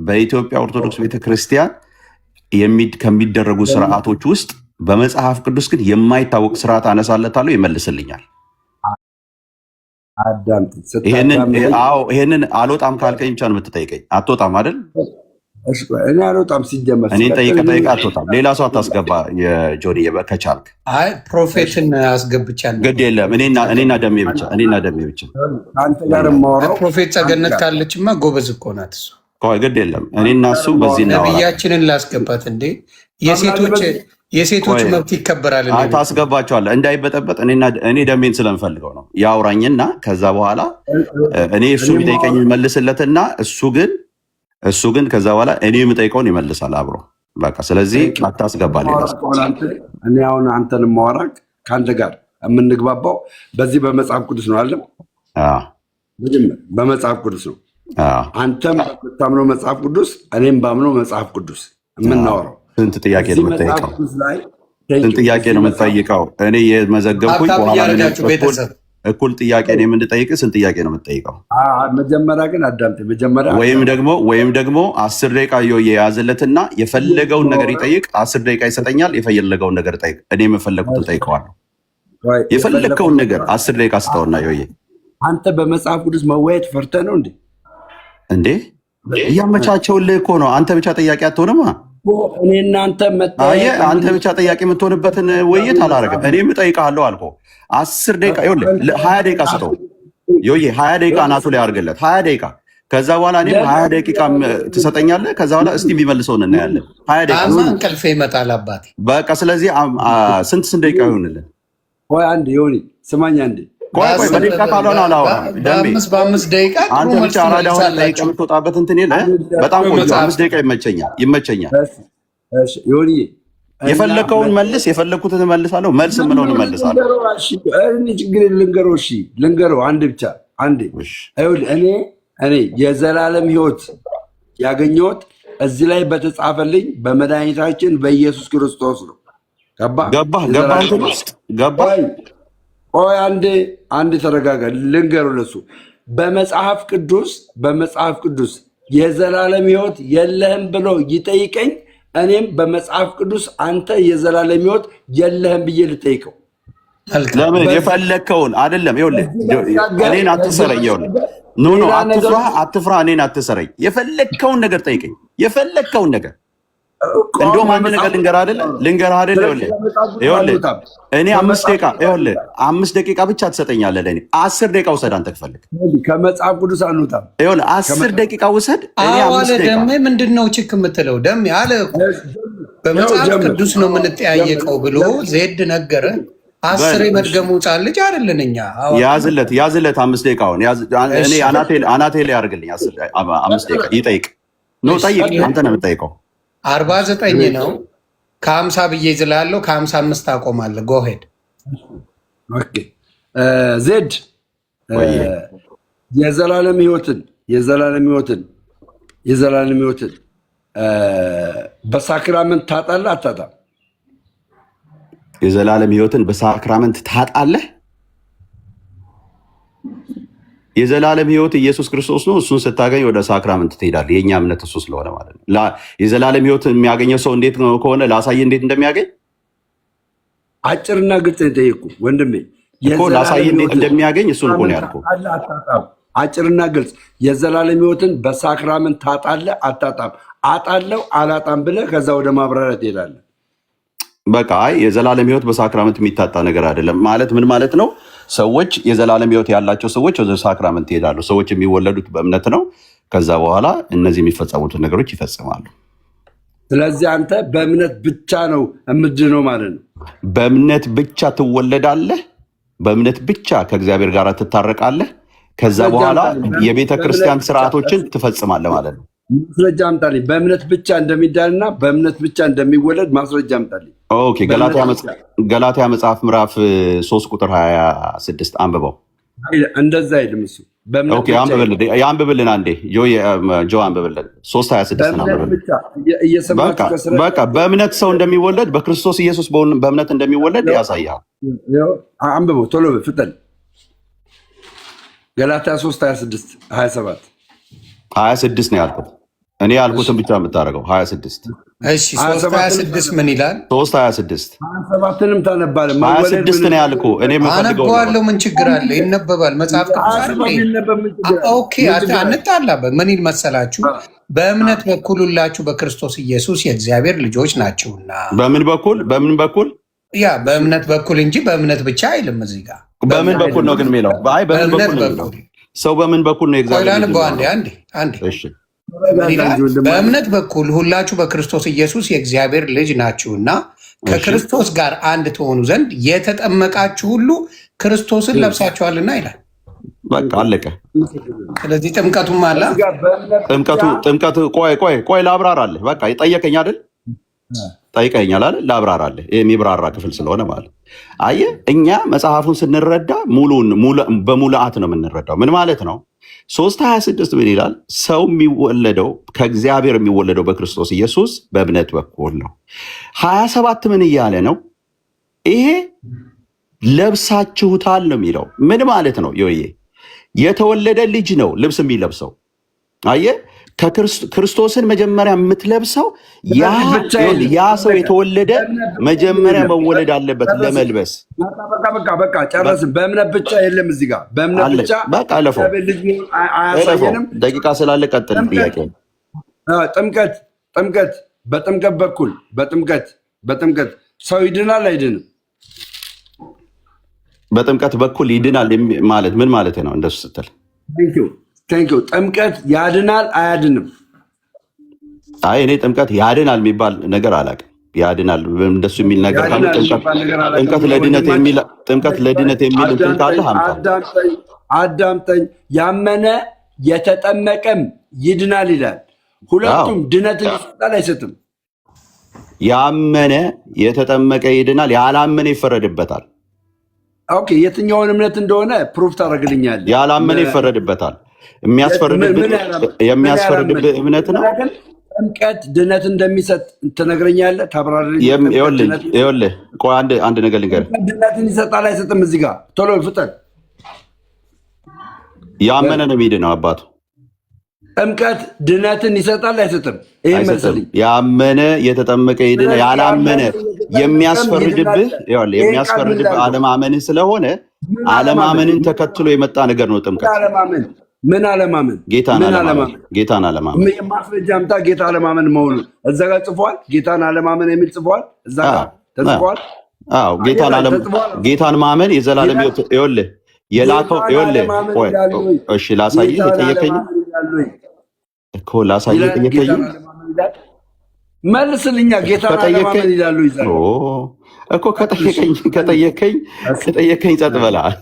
በኢትዮጵያ ኦርቶዶክስ ቤተክርስቲያን ከሚደረጉ ስርዓቶች ውስጥ በመጽሐፍ ቅዱስ ግን የማይታወቅ ስርዓት አነሳለታለሁ፣ ይመልስልኛል። ይሄንን አልወጣም ካልከኝ ብቻ ነው የምትጠይቀኝ። አትወጣም አይደል? እኔ አልወጣም። ሲጀመር እኔ ጠይቀህ አትወጣም። ሌላ ሰው አታስገባ። የጆኒ ከቻልክ አይ ፕሮፌትን አስገብቻለሁ። ግድ የለም። እኔና ደሜ ብቻ አንተ ጋር ማወራው ፕሮፌት ጸገነት ካለችማ ጎበዝ እኮ ናት እሱ። ግድ የለም። እኔና እሱ በዚህ ነብያችንን ላስገባት እንዴ? የሴቶች መብት ይከበራል። ታስገባቸዋለህ እንዳይበጠበጥ። እኔ ደሜን ስለምፈልገው ነው ያውራኝና ከዛ በኋላ እኔ እሱ የሚጠይቀኝ መልስለትና እሱ ግን ከዛ በኋላ እኔ የምጠይቀውን ይመልሳል አብሮ። በቃ ስለዚህ አታስገባ። እኔ አሁን አንተን ማወራቅ ከአንተ ጋር የምንግባባው በዚህ በመጽሐፍ ቅዱስ ነው አለም። በመጽሐፍ ቅዱስ ነው። አንተም በምታምነው መጽሐፍ ቅዱስ፣ እኔም ባምነው መጽሐፍ ቅዱስ የምናወራው። ስንት ጥያቄ ነው የምጠይቀው? እኔ የመዘገብኩኝ እኩል ጥያቄ ነው የምንጠይቅ። ስንት ጥያቄ ነው የምትጠይቀው? መጀመሪያ ግን አዳምጥ። ወይም ደግሞ 10 ደቂቃ የያዘለትና የፈለገውን ነገር ይጠይቅ። 10 ደቂቃ ይሰጠኛል። የፈለገውን ነገር ጠይቅ። እኔ የምፈለጉትን ጠይቀዋለሁ። የፈለግከውን ነገር 10 ደቂቃ ስጠውና ዮዬ። አንተ በመጽሐፍ ቅዱስ መወያየት ፈርተህ ነው እንዴ? እያመቻቸውልህ እኮ ነው። አንተ ብቻ ጥያቄ አትሆንማ። አንተ ብቻ ጥያቄ የምትሆንበትን ውይይት አላደረግም። እኔም እጠይቅሃለሁ አልኩህ። 10 ደቂቃ 20 ደቂቃ ስጠው ዮዬ። 20 ደቂቃ ናቱ ላይ አድርግለት 20 ደቂቃ። ከዛ በኋላ እኔም 20 ደቂቃ ትሰጠኛለህ። ከዛ በኋላ እስቲ የሚመልሰውን እናያለን። 20 ደቂቃ እንቅልፌ ይመጣል አባቴ። በቃ ስለዚህ ስንት ደቂቃ ይሆንልን? አንድ ዮኒ ስማኝ አንዴ። በደቂቃ ካልሆነ አላወራም። በ5 ደቂቃ አንተ ብቻ አራዳውን ጠይቀህ የምትወጣበት እንትን የለ። በጣም ቆንጆ 5 ደቂቃ ይመቸኛል። ዮኒ የፈለከውን መልስ፣ የፈለኩትን መልሳለሁ። መልስ ምንሆን መልሳለሁ። ችግር ልንገረው አንድ ብቻ አንዴ። እኔ የዘላለም ሕይወት ያገኘሁት እዚህ ላይ በተጻፈልኝ በመድኃኒታችን በኢየሱስ ክርስቶስ ነው። ገባህ? ቆይ አንዴ ተረጋጋ። ልንገረው ለሱ በመጽሐፍ ቅዱስ የዘላለም ሕይወት የለህም ብሎ ይጠይቀኝ። እኔም በመጽሐፍ ቅዱስ አንተ የዘላለም ሕይወት የለህም ብዬ ልጠይቀው። ለምን የፈለግከውን አይደለም። ይኸውልህ እኔን አትሰረኝ። አትፍራ። እኔን አትሰረኝ። የፈለግከውን ነገር ጠይቀኝ። የፈለግከውን ነገር እንደውም አንድ ነገር ልንገርህ አይደል? ይኸውልህ እኔ 5 ደቂቃ ብቻ ትሰጠኛለህ ለእኔ። 10 ደቂቃ ውሰድ አንተ ከፈለግ። ከመጽሐፍ ቅዱስ አንወጣም። ይኸውልህ 10 ደቂቃ ውሰድ። እኔ 5 ደቂቃ ደሜ ምንድን ነው ችክ የምትለው? ደሜ አለ በመጽሐፍ ቅዱስ ነው የምንጠያየቀው ብሎ ዜድ ነገረ። 10 መድገሙ ጻን ልጅ አይደለን እኛ። ያዝለት 5 ደቂቃውን እኔ አናቴ ላይ አድርግልኝ። 5 ደቂቃ ይጠይቅ ነው። ጠይቅ። አንተ ነው የምጠይቀው። 49 ነው። ከ50 ብዬ ዝላለሁ። ከ55 አቆማለሁ። ጎሄድ ዜድ የዘላለም ሕይወትን በሳክራመንት ታጣለህ አታጣም? የዘላለም ሕይወትን በሳክራመንት ታጣለህ? የዘላለም ሕይወት ኢየሱስ ክርስቶስ ነው። እሱን ስታገኝ ወደ ሳክራመንት ትሄዳለህ። የእኛ እምነት እሱ ስለሆነ ማለት ነው። የዘላለም ሕይወት የሚያገኘው ሰው እንዴት ከሆነ ላሳይ፣ እንዴት እንደሚያገኝ አጭርና ግልጽ የጠየቁ ወንድሜ እኮ ላሳይ፣ እንዴት እንደሚያገኝ እሱን እኮ ነው ያልኩህ። አጭርና ግልጽ። የዘላለም ሕይወትን በሳክራመንት ታጣለህ አታጣም? አጣለው አላጣም ብለህ ከዛ ወደ ማብራሪያ ትሄዳለህ። በቃ የዘላለም ሕይወት በሳክራመንት የሚታጣ ነገር አይደለም ማለት ምን ማለት ነው? ሰዎች የዘላለም ሕይወት ያላቸው ሰዎች ወደ ሳክራመንት ይሄዳሉ። ሰዎች የሚወለዱት በእምነት ነው። ከዛ በኋላ እነዚህ የሚፈጸሙትን ነገሮች ይፈጽማሉ። ስለዚህ አንተ በእምነት ብቻ ነው የምድነው ማለት ነው። በእምነት ብቻ ትወለዳለህ። በእምነት ብቻ ከእግዚአብሔር ጋር ትታረቃለህ። ከዛ በኋላ የቤተ ክርስቲያን ስርዓቶችን ትፈጽማለህ ማለት ነው። ማስረጃ አምጣልኝ። በእምነት ብቻ እንደሚዳንና በእምነት ብቻ እንደሚወለድ ማስረጃ አምጣልኝ። ኦኬ፣ ገላትያ መጽሐፍ ምዕራፍ 3 ቁጥር 26 አንብበው። እንደዛ አይልም እሱ። ኦኬ፣ አንብብልን አንዴ ጆ አንብብልን። 3:26 አንብብልን። በቃ በእምነት ሰው እንደሚወለድ በክርስቶስ ኢየሱስ በእምነት እንደሚወለድ ያሳያል። አንብበው ቶሎ ፍጠን። ገላትያ 3:26 27 26 ነው ያልኩት። እኔ ያልኩትን ብቻ የምታደርገው 26 እሺ 3:26 ምን ይላል? 3:26 27ንም ታነባለህ። 26 ነው ያልኩ። እኔ አነበዋለሁ። ምን ችግር አለ? ይነበባል። መጽሐፍ ቅዱስ አይደል? ኦኬ አንጣላበት። ምን ይል መሰላችሁ? በእምነት በኩል ሁላችሁ በክርስቶስ ኢየሱስ የእግዚአብሔር ልጆች ናችሁና። በምን በኩል ያ በእምነት በኩል እንጂ በእምነት ብቻ አይልም። እዚህ ጋር በምን በኩል ነው ግን የሚለው? አይ በምን በኩል ሰው በምን በኩል ነው የእግዚአብሔር ልጅ? አንዴ እሺ በእምነት በኩል ሁላችሁ በክርስቶስ ኢየሱስ የእግዚአብሔር ልጅ ናችሁና ከክርስቶስ ጋር አንድ ትሆኑ ዘንድ የተጠመቃችሁ ሁሉ ክርስቶስን ለብሳችኋልና ይላል። በቃ አለቀ። ስለዚህ ጥምቀቱም አለ። ጥምቀቱ ቆይ ላብራራለህ። በቃ ጠየቀኝ አይደል? ጠይቀኛል አይደል? ላብራራለህ። የሚብራራ ክፍል ስለሆነ ማለት አየህ፣ እኛ መጽሐፉን ስንረዳ በሙሉአት ነው የምንረዳው። ምን ማለት ነው? 3:26 ምን ይላል? ሰው የሚወለደው ከእግዚአብሔር የሚወለደው በክርስቶስ ኢየሱስ በእምነት በኩል ነው። 27 ምን እያለ ነው? ይሄ ለብሳችሁታል ነው የሚለው። ምን ማለት ነው? ዮዬ የተወለደ ልጅ ነው ልብስ የሚለብሰው። አየህ፣ ክርስቶስን መጀመሪያ የምትለብሰው ያ ሰው የተወለደ መጀመሪያ መወለድ አለበት ለመልበስ። በቃ ጨረስን። በእምነት ብቻ የለም እዚህ ጋር በእምነት ብቻ በቃ አለፈው። ደቂቃ ስላለ ቀጥል። ጥያቄ ጥምቀት በጥምቀት ሰው ይድናል አይድንም? በጥምቀት በኩል ይድናል ማለት ምን ማለት ነው? እንደሱ ስትል ቴንኪው። ጥምቀት ያድናል አያድንም? አይ እኔ ጥምቀት ያድናል የሚባል ነገር አላውቅም። ያድናል እንደሱ የሚል ነገር ካለ ጥምቀት ለድነት የሚል እንትን ካለ አዳምጠኝ። ያመነ የተጠመቀም ይድናል ይላል። ሁለቱም ድነትን ይሰጣል አይሰጥም? ያመነ የተጠመቀ ይድናል፣ ያላመነ ይፈረድበታል። ኦኬ፣ የትኛውን እምነት እንደሆነ ፕሩፍ ታደርግልኛለህ? ያላመነ ይፈረድበታል። የሚያስፈርድብህ እምነት ነው። ጥምቀት ድነት እንደሚሰጥ ትነግረኛለህ? ታብራራለህ? ይኸውልህ ቆይ አንድ ነገር ልንገርህ። ድነትን ይሰጣል አይሰጥም? እዚህ ጋር ቶሎ ፍጠን። ያመነ ነው የሚድነው አባቱ። ጥምቀት ድነትን ይሰጣል አይሰጥም? ይሄ መሰለኝ። ያመነ የተጠመቀ ይድናል፣ ያላመነ የሚያስፈርድብህ አለማመንህ ስለሆነ አለማመንን ተከትሎ የመጣ ነገር ነው ጥምቀት። ምን አለማመን? ጌታን አለማመን። ማስረጃ አምጣ። ጌታ አለማመን መሆኑን እዛ ጋር ጽፏል። ጌታን አለማመን የሚል ጽፏል። እዛ ጋር ተጽፏል። አዎ ጌታን ማመን የዘላለም ሕይወት። ይኸውልህ የላከው እሺ ላሳይህ። የጠየቀኝ እኮ ላሳይህ። የጠየቀኝ መልስልኛ። ጌታን አለማመን ይላሉ እኮ ከጠየቀኝ ጸጥ በላል።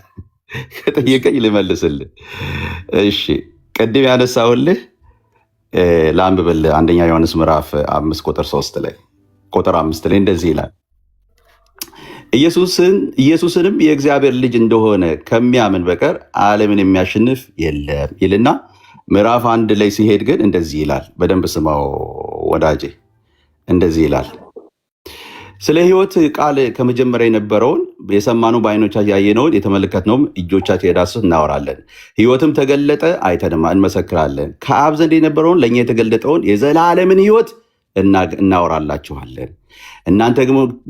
ከጠየቀኝ ልመልስልህ። እሺ ቅድም ያነሳሁልህ ለአንብብልህ። አንደኛ ዮሐንስ ምዕራፍ 5 ቁጥር 5 ላይ እንደዚህ ይላል፣ ኢየሱስንም የእግዚአብሔር ልጅ እንደሆነ ከሚያምን በቀር ዓለምን የሚያሸንፍ የለም ይልና ምዕራፍ 1 ላይ ሲሄድ ግን እንደዚህ ይላል። በደንብ ስማው ወዳጄ። እንደዚህ ይላል፣ ስለ ሕይወት ቃል ከመጀመሪያ የነበረውን የሰማነው በዓይኖቻችን ያየነውን የተመለከትነውም እጆቻችን የዳሰሱት እናወራለን። ሕይወትም ተገለጠ፣ አይተንም እንመሰክራለን። ከአብ ዘንድ የነበረውን ለእኛ የተገለጠውን የዘላለምን ሕይወት እናወራላችኋለን። እናንተ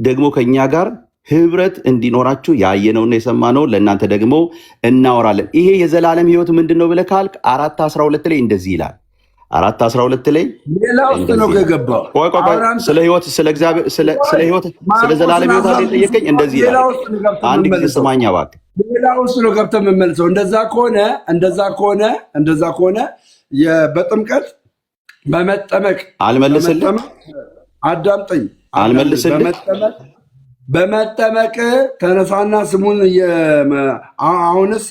ደግሞ ከእኛ ጋር ህብረት እንዲኖራችሁ ያየነውና የሰማነውን ለእናንተ ደግሞ እናወራለን። ይሄ የዘላለም ሕይወት ምንድን ነው ብለህ ካልክ 4:12 ላይ እንደዚህ ይላል። 4:12 ላይ ሌላ ውስጥ ነው የገባው። ስለ ሕይወት ስለ እግዚአብሔር ስለ ሕይወት ስለ ዘላለም ሕይወት አለ የጠየቀኝ። እንደዚህ ይላል። አንድ ጊዜ ስማኝ እባክህ። ሌላ ውስጥ ነው ገብተህ የምመልሰው። እንደዛ ከሆነ በጥምቀት በመጠመቅ አልመልስልህ። አዳምጠኝ። አልመልስልህ። በመጠመቅ ተነሳና ስሙን አሁንስ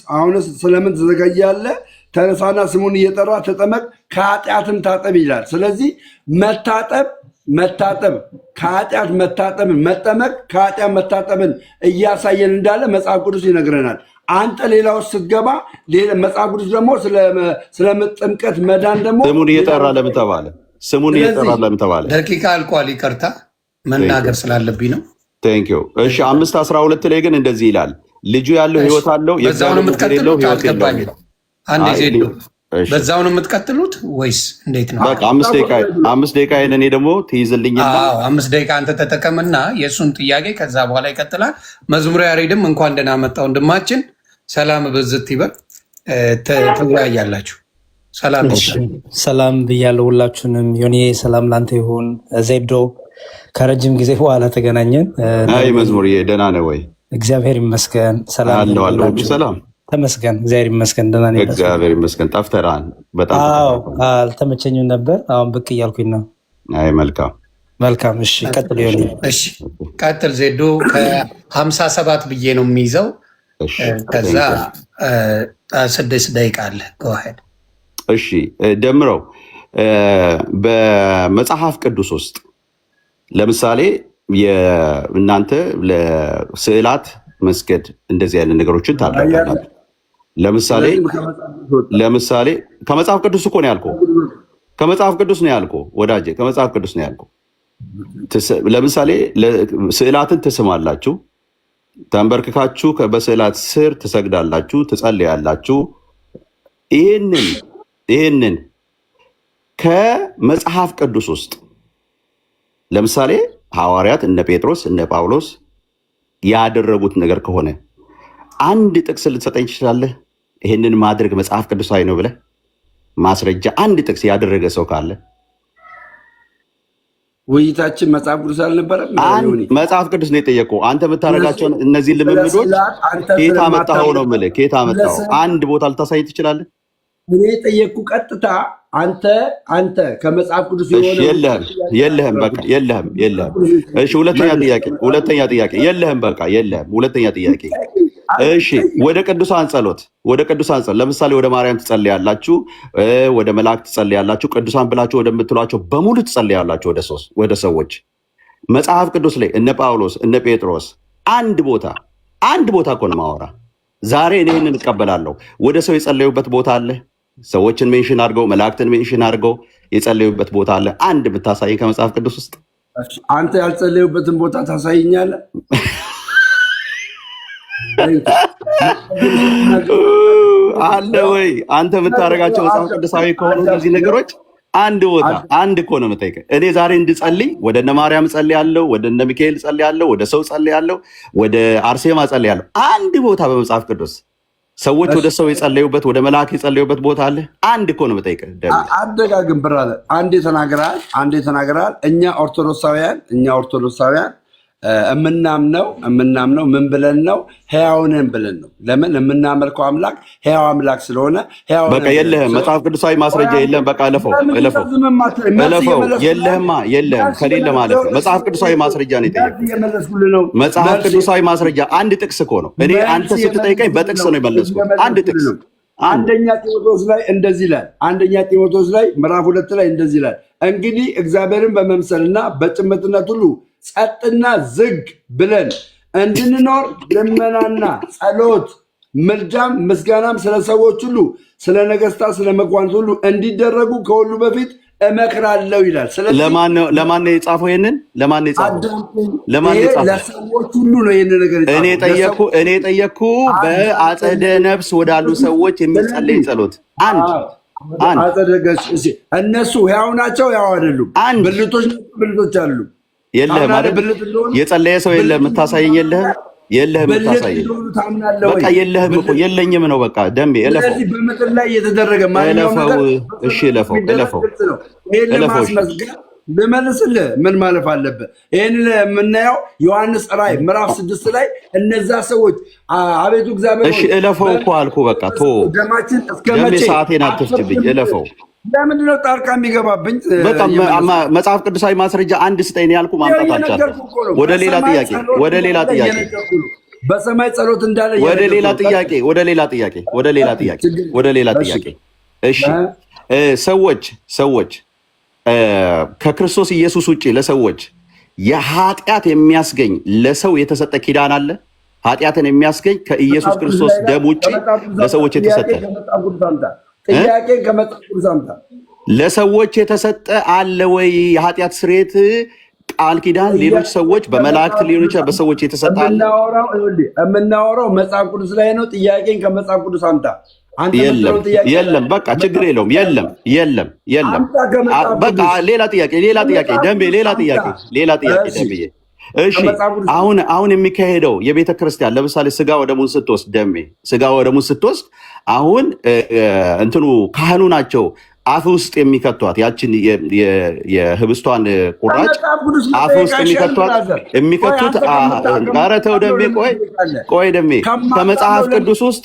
ስለምን ትዘገያለህ? ተነሳና ስሙን እየጠራ ተጠመቅ፣ ከኃጢአትም ታጠብ ይላል። ስለዚህ መታጠብ ከኃጢአት መታጠብን መጠመቅ ከኃጢአት መታጠብን እያሳየን እንዳለ መጽሐፍ ቅዱስ ይነግረናል። አንተ ሌላ ውስጥ ስትገባ መጽሐፍ ቅዱስ ደግሞ ስለ ጥምቀት መዳን ደግሞ ስሙን እየጠራ ለምን ተባለ? ስሙን እየጠራ ለምን ተባለ? ደቂቃ አልቋል። ይቅርታ መናገር ስላለብኝ ነው። ቴንኪው። እሺ 5:12 ላይ ግን እንደዚህ ይላል፣ ልጁ ያለው ሕይወት አለው፣ የሌለው ሕይወት የለውም። በዛው ነው የምትቀጥሉት ወይስ እንዴት ነው? በቃ 5 ደቂቃ እኔ ደግሞ ትይዝልኝና 5 ደቂቃ አንተ ተጠቀምና የእሱን ጥያቄ ከዛ በኋላ ይቀጥላል። መዝሙረ ያሬድም እንኳን ደህና መጣ ወንድማችን፣ ሰላም በዝት ይበል። ትወያያላችሁ። ሰላም ብያለሁ ሁላችሁንም። ዮኒ ሰላም ላንተ ይሁን። ዜዶ ከረጅም ጊዜ በኋላ ተገናኘን። አይ መዝሙር ደህና ነህ ወይ? እግዚአብሔር ይመስገን። ሰላም ሰላም ተመስገን። እግዚአብሔር ይመስገን ደህና ነኝ። እግዚአብሔር ይመስገን። ጠፍተሃል በጣም። አልተመቸኝም ነበር፣ አሁን ብቅ እያልኩኝ ነው። አይ መልካም። እሺ ቀጥል ዮኒ። እሺ ቀጥል ዜዶ። ከ57 ብዬ ነው የሚይዘው። ከዛ 6 ደቂቃ አለ። ጎሄድ። እሺ ደምረው። በመጽሐፍ ቅዱስ ውስጥ ለምሳሌ እናንተ ለስዕላት መስገድ እንደዚህ አይነት ነገሮችን ታደርጋላችሁ። ለምሳሌ ከመጽሐፍ ቅዱስ እኮ ነው ያልኩህ። ከመጽሐፍ ቅዱስ ነው ያልኩህ ወዳጄ፣ ከመጽሐፍ ቅዱስ ነው ያልኩህ። ለምሳሌ ስዕላትን ትስማላችሁ፣ ተንበርክካችሁ በስዕላት ስር ትሰግዳላችሁ፣ ትጸልያላችሁ። ይህንን ከመጽሐፍ ቅዱስ ውስጥ ለምሳሌ ሐዋርያት እነ ጴጥሮስ እነ ጳውሎስ ያደረጉት ነገር ከሆነ አንድ ጥቅስ ልትሰጠኝ ትችላለህ? ይህንን ማድረግ መጽሐፍ ቅዱሳዊ ነው ብለህ ማስረጃ፣ አንድ ጥቅስ ያደረገ ሰው ካለ። ውይይታችን መጽሐፍ ቅዱስ አልነበረም? መጽሐፍ ቅዱስ ነው የጠየቀው። አንተ የምታደርጋቸውን እነዚህ ልምምዶች ኬታ መጣኸው ነው የምልህ። ኬታ መጣኸው አንድ ቦታ ልታሳይ ትችላለህ? እኔ የጠየቅኩ ቀጥታ አንተ ከመጽሐፍ ቅዱስ የለህም። በቃ የለህም። እሺ ሁለተኛ ጥያቄ የለህም። በቃ የለህም። ሁለተኛ ጥያቄ እሺ፣ ወደ ቅዱሳን ጸሎት ለምሳሌ ወደ ማርያም ትጸልያላችሁ፣ ወደ መላእክት ትጸልያላችሁ፣ ቅዱሳን ብላችሁ ወደምትሏቸው በሙሉ ትጸልያላችሁ ወደ ሰዎች። መጽሐፍ ቅዱስ ላይ እነ ጳውሎስ እነ ጴጥሮስ አንድ ቦታ እኮ ነው የማወራ። ዛሬ እኔ ይህንን እቀበላለሁ። ወደ ሰው የጸለዩበት ቦታ አለ። ሰዎችን ሜንሽን አድርገው መላእክትን ሜንሽን አድርገው የጸለዩበት ቦታ አለ። አንድ ብታሳይኝ ከመጽሐፍ ቅዱስ ውስጥ። አንተ ያልጸለዩበትን ቦታ ታሳይኛለህ? አለ ወይ? አንተ የምታደርጋቸው መጽሐፍ ቅዱሳዊ ከሆኑ እነዚህ ነገሮች አንድ እኮ ነው የምጠይቀህ። እኔ ዛሬ እንድጸልይ ወደ እነ ማርያም ጸልያለሁ፣ ወደ እነ ሚካኤል ጸልያለሁ፣ ወደ ሰው ጸልያለሁ፣ ወደ አርሴማ ጸልያለሁ። አንድ ቦታ በመጽሐፍ ቅዱስ ሰዎች ወደ ሰው የጸለዩበት ወደ መልአክ የጸለዩበት ቦታ አለ? አንድ እኮ ነው የምጠይቀህ። አደጋግም ብራለ አንዴ ተናግረሃል። እኛ ኦርቶዶክሳውያን የምናምነው ምን ብለን ነው? ሕያው ነን ብለን ነው። ለምን? የምናመልከው አምላክ ሕያው አምላክ ስለሆነ። በቃ የለህም፣ መጽሐፍ ቅዱሳዊ ማስረጃ የለም። በቃ እለፈው። የለህም። ከሌለ ማለት ነው። መጽሐፍ ቅዱሳዊ ማስረጃ ነው የጠየቁት። መጽሐፍ ቅዱሳዊ ማስረጃ አንድ ጥቅስ እኮ ነው። እኔ አንተ ስትጠይቀኝ በጥቅስ ነው የመለስኩት። አንድ ጥቅስ። አንደኛ ጢሞቴዎስ ላይ እንደዚህ ይላል። አንደኛ ጢሞቴዎስ ላይ ምዕራፍ 2 ላይ እንደዚህ ይላል፣ እንግዲህ እግዚአብሔርን በመምሰልና በጭምትነት ሁሉ ጸጥና ዝግ ብለን እንድንኖር ልመናና ጸሎት፣ ምልጃም ምስጋናም ስለ ሰዎች ሁሉ፣ ስለ ነገስታት፣ ስለ መኳንንት ሁሉ እንዲደረጉ ከሁሉ በፊት እመክራለሁ ይላል። ለማን ነው የጻፈው? ይሄንን ለማን ነው የጻፈው? ለሰዎች ሁሉ ነው ይሄንን ነገር የጻፈው። እኔ ጠየቅኩ በአጸደ ነፍስ ወዳሉ ሰዎች የሚጸለይ ጸሎት አንድ እነሱ ሕያው ናቸው? ሕያው አይደሉም? ብልቶች አሉ። የለህም አይደል? የጸለየ ሰው የለህም የምታሳየኝ? የለህም የምታሳየኝ? በቃ የለህም እኮ የለኝም ነው በቃ። ደሜ እለፈው። በምድር ላይ የተደረገ እሺ እለፈው። ልመልስልህ። ምን ማለፍ አለብህ? ይህን የምናየው ዮሐንስ ራእይ ምዕራፍ 6 ላይ እነዛ ሰዎች አቤቱ እግዚአብሔር እሺ እለፈው እኮ አልኩ። በቃ ቶ ደማችን እስከ መቼ? ሰዓቴን አትፍጅብኝ። እለፈው። ለምንድነው ጣልቃ የሚገባብኝ? በጣም መጽሐፍ ቅዱሳዊ ማስረጃ አንድ ስጠኝ ያልኩ ማምጣት አልቻልኩም። ወደ ሌላ ጥያቄ በሰማይ ጸሎት እንዳለ ወደ ሌላ ጥያቄ። እሺ ሰዎች ከክርስቶስ ኢየሱስ ውጭ ለሰዎች የኃጢአት የሚያስገኝ ለሰው የተሰጠ ኪዳን አለ? ኃጢአትን የሚያስገኝ ከኢየሱስ ክርስቶስ ደም ውጭ ለሰዎች የተሰጠ ጥያቄ ከመጽሐፍ ቅዱስ አምጣ። ለሰዎች የተሰጠ አለ ወይ? የኃጢአት ስርየት ቃል ኪዳን ሌሎች ሰዎች በመላእክት ሊሆን ይችላል በሰዎች የተሰጣለ የምናወራው መጽሐፍ ቅዱስ ላይ ነው። ጥያቄን ከመጽሐፍ ቅዱስ አምጣ። የለም በቃ ችግር የለውም። የለም በቃ ሌላ ጥያቄ ደንቤ ሌላ ጥያቄ ደንቤ። እሺ አሁን የሚካሄደው የቤተ ክርስቲያን ለምሳሌ ስጋ ወደሙን ስትወስድ ደሜ ስጋ ወደሙን ስትወስድ አሁን እንትኑ ካህኑ ናቸው አፍ ውስጥ የሚከቷት ያችን የህብስቷን ቁራጭ አፍ ውስጥ የሚከቱት ኧረ ተው ደሜ ቆይ ደሜ ከመጽሐፍ ቅዱስ ውስጥ